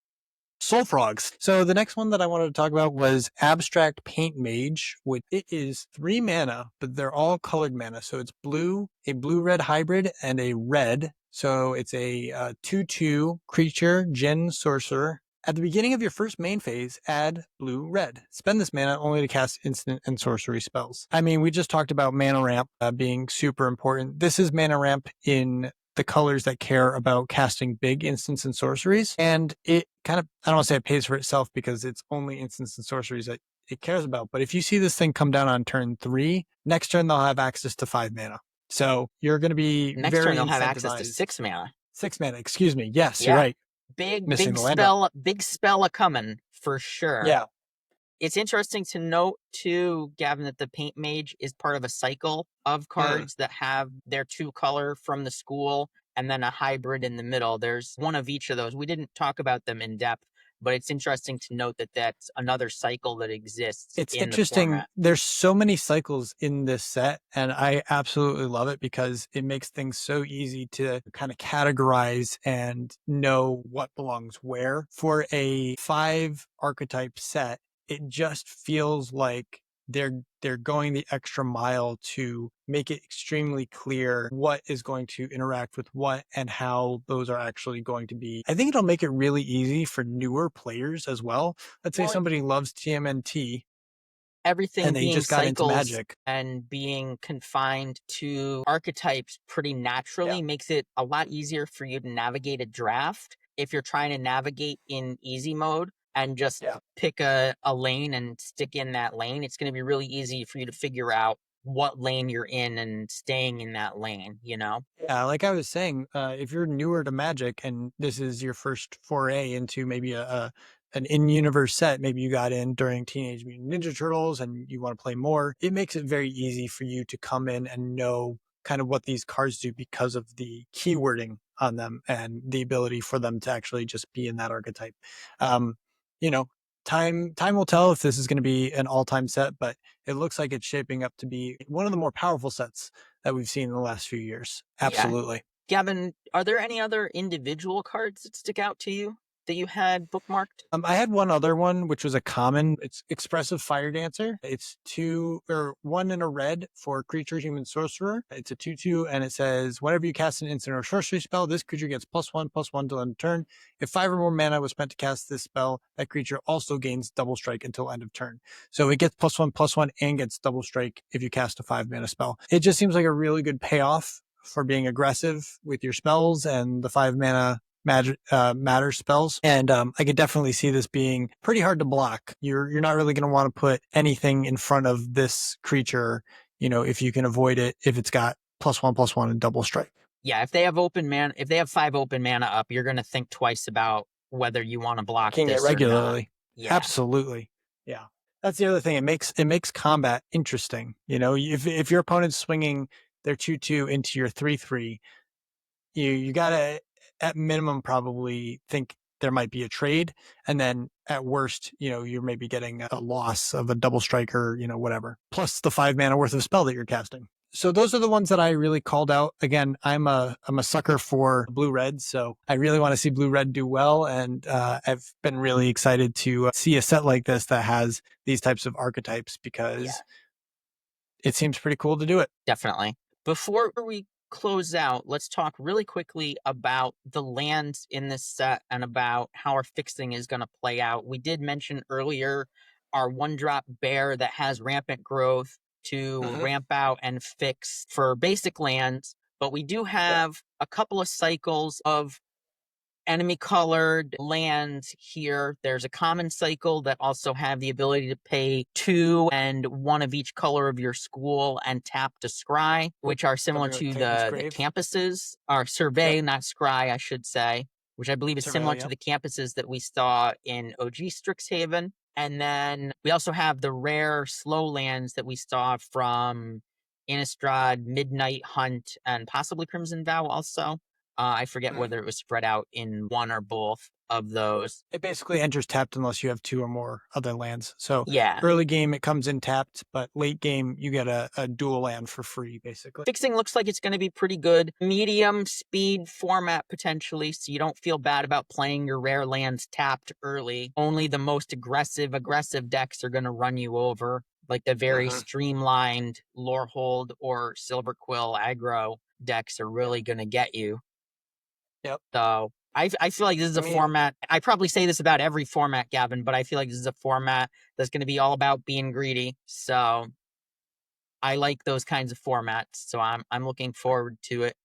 Speaker 2: Soul Frogs. So the next one that I wanted to talk about was Abstract Paint Mage, which it is 3 mana, but they're all colored mana. So it's blue, a blue-red hybrid, and a red. So it's a 2/2 creature, Djinn sorcerer. At the beginning of your first main phase, add blue-red. Spend this mana only to cast instant and sorcery spells. I mean, we just talked about mana ramp being super important. This is mana ramp in the colors that care about casting big instants and sorceries. And it kind of, I don't want to say it pays for itself because it's only instants and sorceries that it cares about. But if you see this thing come down on turn 3, next turn they'll have access to 5 mana. So you're going to be
Speaker 1: next
Speaker 2: very
Speaker 1: turn they'll have access to
Speaker 2: 6
Speaker 1: mana.
Speaker 2: 6 mana, excuse me. Yes, you're right.
Speaker 1: Big spell a coming for sure.
Speaker 2: Yeah.
Speaker 1: It's interesting to note too, Gavin, that the Paint Mage is part of a cycle of cards that have their 2-color from the school and then a hybrid in the middle. There's one of each of those. We didn't talk about them in depth, but it's interesting to note that that's another cycle that exists.
Speaker 2: It's interesting. There's so many cycles in this set, and I absolutely love it because it makes things so easy to kind of categorize and know what belongs where. For a 5 archetype set, it just feels like they're going the extra mile to make it extremely clear what is going to interact with what and how those are actually going to be. I think it'll make it really easy for newer players as well. Let's say somebody loves TMNT
Speaker 1: everything
Speaker 2: and they
Speaker 1: being
Speaker 2: just got into
Speaker 1: cycles
Speaker 2: Magic.
Speaker 1: and being confined to archetypes pretty naturally makes it a lot easier for you to navigate a draft if you're trying to navigate in easy mode and just pick a lane and stick in that lane. It's going to be really easy for you to figure out what lane you're in and staying in that lane, you know?
Speaker 2: Yeah, like I was saying, if you're newer to Magic and this is your first foray into maybe an in-universe set, maybe you got in during Teenage Mutant Ninja Turtles and you want to play more, it makes it very easy for you to come in and know kind of what these cards do because of the keywording on them and the ability for them to actually just be in that archetype. Um, you know, time will tell if this is going to be an all-time set, but it looks like it's shaping up to be one of the more powerful sets that we've seen in the last few years.
Speaker 1: Yeah.
Speaker 2: Absolutely.
Speaker 1: Gavin, are there any other individual cards that stick out to you that you had bookmarked?
Speaker 2: I had one other one, which was a common. It's Expressive Fire Dancer. It's 1 in a red for creature, human, sorcerer. It's a 2/2, and it says whenever you cast an instant or sorcery spell, this creature gets +1/+1 till end of turn. If 5 or more mana was spent to cast this spell, that creature also gains double strike until end of turn. So it gets +1/+1 and gets double strike if you cast a 5 mana spell. It just seems like a really good payoff for being aggressive with your spells and the 5 mana matter spells. And I could definitely see this being pretty hard to block. You're not really going to want to put anything in front of this creature, if you can avoid it, if it's got +1/+1 and double strike.
Speaker 1: Yeah, if they have 5 open mana up, you're going to think twice about whether you want to block
Speaker 2: Blocking it
Speaker 1: this or not.
Speaker 2: regularly.
Speaker 1: Yeah.
Speaker 2: Absolutely. Yeah. That's the other thing. It makes combat interesting. If your opponent's swinging their 2/2 into your 3/3, you gotta at minimum probably think there might be a trade, and then at worst, you're maybe getting a loss of a double striker, whatever, plus the 5 mana worth of spell that you're casting. So those are the ones that I really called out. Again, I'm a sucker for blue red, so I really want to see blue red do well, and I've been really excited to see a set like this that has these types of archetypes because it seems pretty cool to do it.
Speaker 1: Definitely. Before we close out, let's talk really quickly about the lands in this set and about how our fixing is going to play out. We did mention earlier our 1-drop bear that has rampant growth to ramp out and fix for basic lands, but we do have a couple of cycles of enemy colored lands here. There's a common cycle that also have the ability to pay 2 and 1 of each color of your school and tap to scry, which are similar
Speaker 2: Something like
Speaker 1: to
Speaker 2: Titan's
Speaker 1: the
Speaker 2: Grave.
Speaker 1: campuses, or survey, not scry, I should say, which I believe is similar to the campuses that we saw in OG Strixhaven. And then we also have the rare slow lands that we saw from Innistrad, Midnight Hunt, and possibly Crimson Vow also. I forget whether it was spread out in one or both of those.
Speaker 2: It basically enters tapped unless you have 2 or more other lands. So
Speaker 1: Yeah.
Speaker 2: early game, it comes in tapped, but late game, you get a dual land for free, basically.
Speaker 1: Fixing looks like it's going to be pretty good. Medium speed format potentially, so you don't feel bad about playing your rare lands tapped early. Only the most aggressive decks are going to run you over, like the very streamlined Lorehold or Silverquill aggro decks are really going to get you.
Speaker 2: Yep.
Speaker 1: So I feel like this is a format. I probably say this about every format, Gavin, but I feel like this is a format that's going to be all about being greedy. So I like those kinds of formats. So I'm looking forward to it.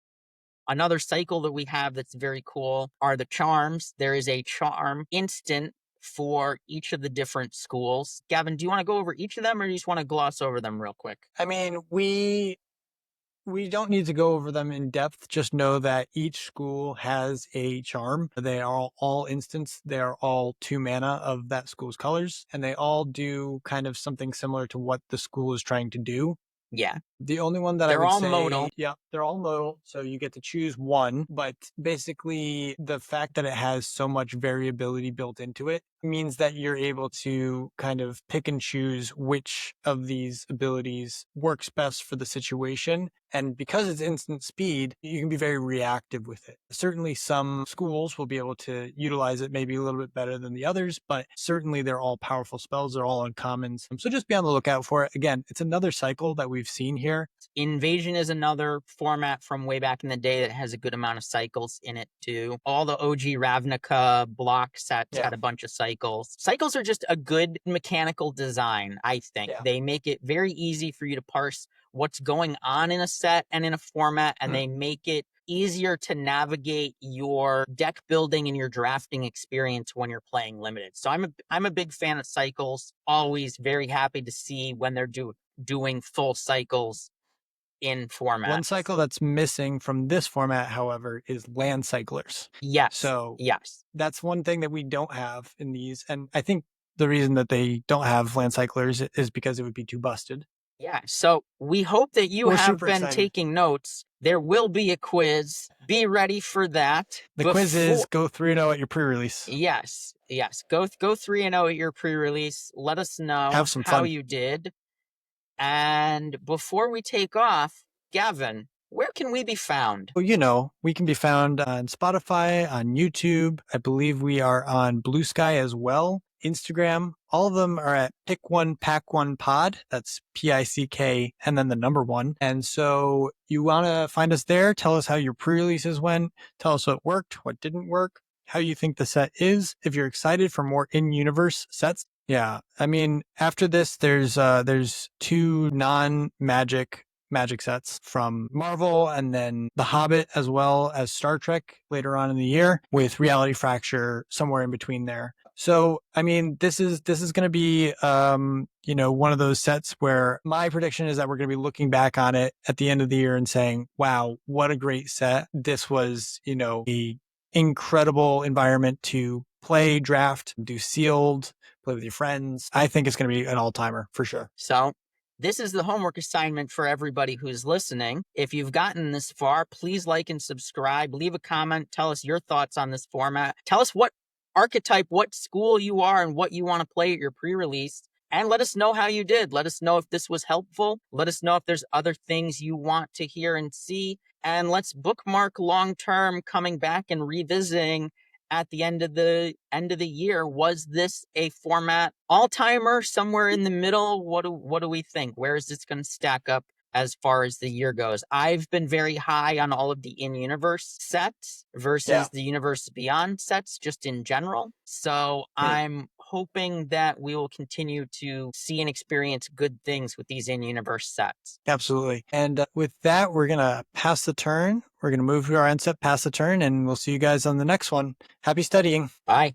Speaker 1: Another cycle that we have that's very cool are the charms. There is a charm instant for each of the different schools. Gavin, do you want to go over each of them, or do you just want to gloss over them real quick?
Speaker 2: I mean, we don't need to go over them in depth. Just know that each school has a charm. They are all instants. They are all 2 mana of that school's colors, and they all do kind of something similar to what the school is trying to do.
Speaker 1: Yeah.
Speaker 2: The only one that
Speaker 1: They're
Speaker 2: I would
Speaker 1: all
Speaker 2: say,
Speaker 1: modal.
Speaker 2: yeah, they're all modal. So you get to choose one, but basically the fact that it has so much variability built into it means that you're able to kind of pick and choose which of these abilities works best for the situation. And because it's instant speed, you can be very reactive with it. Certainly some schools will be able to utilize it maybe a little bit better than the others, but certainly they're all powerful spells. They're all uncommons. So just be on the lookout for it. Again, it's another cycle that we've seen here.
Speaker 1: Invasion is another format from way back in the day that has a good amount of cycles in it too. All the OG Ravnica block sets had a bunch of cycles. Cycles are just a good mechanical design, I think. They make it very easy for you to parse what's going on in a set and in a format, and they make it easier to navigate your deck building and your drafting experience when you're playing limited. So I'm a big fan of cycles. Always very happy to see when they're doing full cycles in format.
Speaker 2: One cycle that's missing from this format, however, is land cyclers.
Speaker 1: Yes.
Speaker 2: So
Speaker 1: yes,
Speaker 2: that's one thing that we don't have in these. And I think the reason that they don't have land cyclers is because it would be too busted.
Speaker 1: Yeah. So we hope that you have been taking notes. There will be a quiz. Be ready for that.
Speaker 2: The quiz is go 3-0 at your pre-release.
Speaker 1: Yes. Yes. Go 3-0 at your pre-release. Let us know
Speaker 2: Have some
Speaker 1: how
Speaker 2: fun.
Speaker 1: you did. And before we take off, Gavin, where can we be found?
Speaker 2: Well, you know, we can be found on Spotify, on YouTube. I believe we are on Blue Sky as well. Instagram. All of them are at Pick One Pack One Pod. That's PICK and then the number 1. And so you want to find us there. Tell us how your pre-releases went. Tell us what worked, what didn't work, how you think the set is. If you're excited for more in-universe sets. Yeah. I mean, after this, there's 2 non-magic sets from Marvel and then The Hobbit as well as Star Trek later on in the year with Reality Fracture somewhere in between there. So, I mean, this is going to be, one of those sets where my prediction is that we're going to be looking back on it at the end of the year and saying, wow, what a great set. This was, a incredible environment to play, draft, do sealed, play with your friends. I think it's going to be an all-timer for sure.
Speaker 1: So this is the homework assignment for everybody who's listening. If you've gotten this far, please like and subscribe. Leave a comment. Tell us your thoughts on this format. Tell us what archetype, what school you are, and what you want to play at your pre-release. And let us know how you did. Let us know if this was helpful. Let us know if there's other things you want to hear and see. And let's bookmark long-term coming back and revisiting at the end of the year. Was this a format all-timer, somewhere in the middle? What do we think? Where is this going to stack up as far as the year goes? I've been very high on all of the in-universe sets versus the Universe Beyond sets just in general. So I'm hoping that we will continue to see and experience good things with these in-universe sets.
Speaker 2: Absolutely. And with that, we're going to pass the turn. We're going to move to our end set, pass the turn, and we'll see you guys on the next one. Happy studying.
Speaker 1: Bye.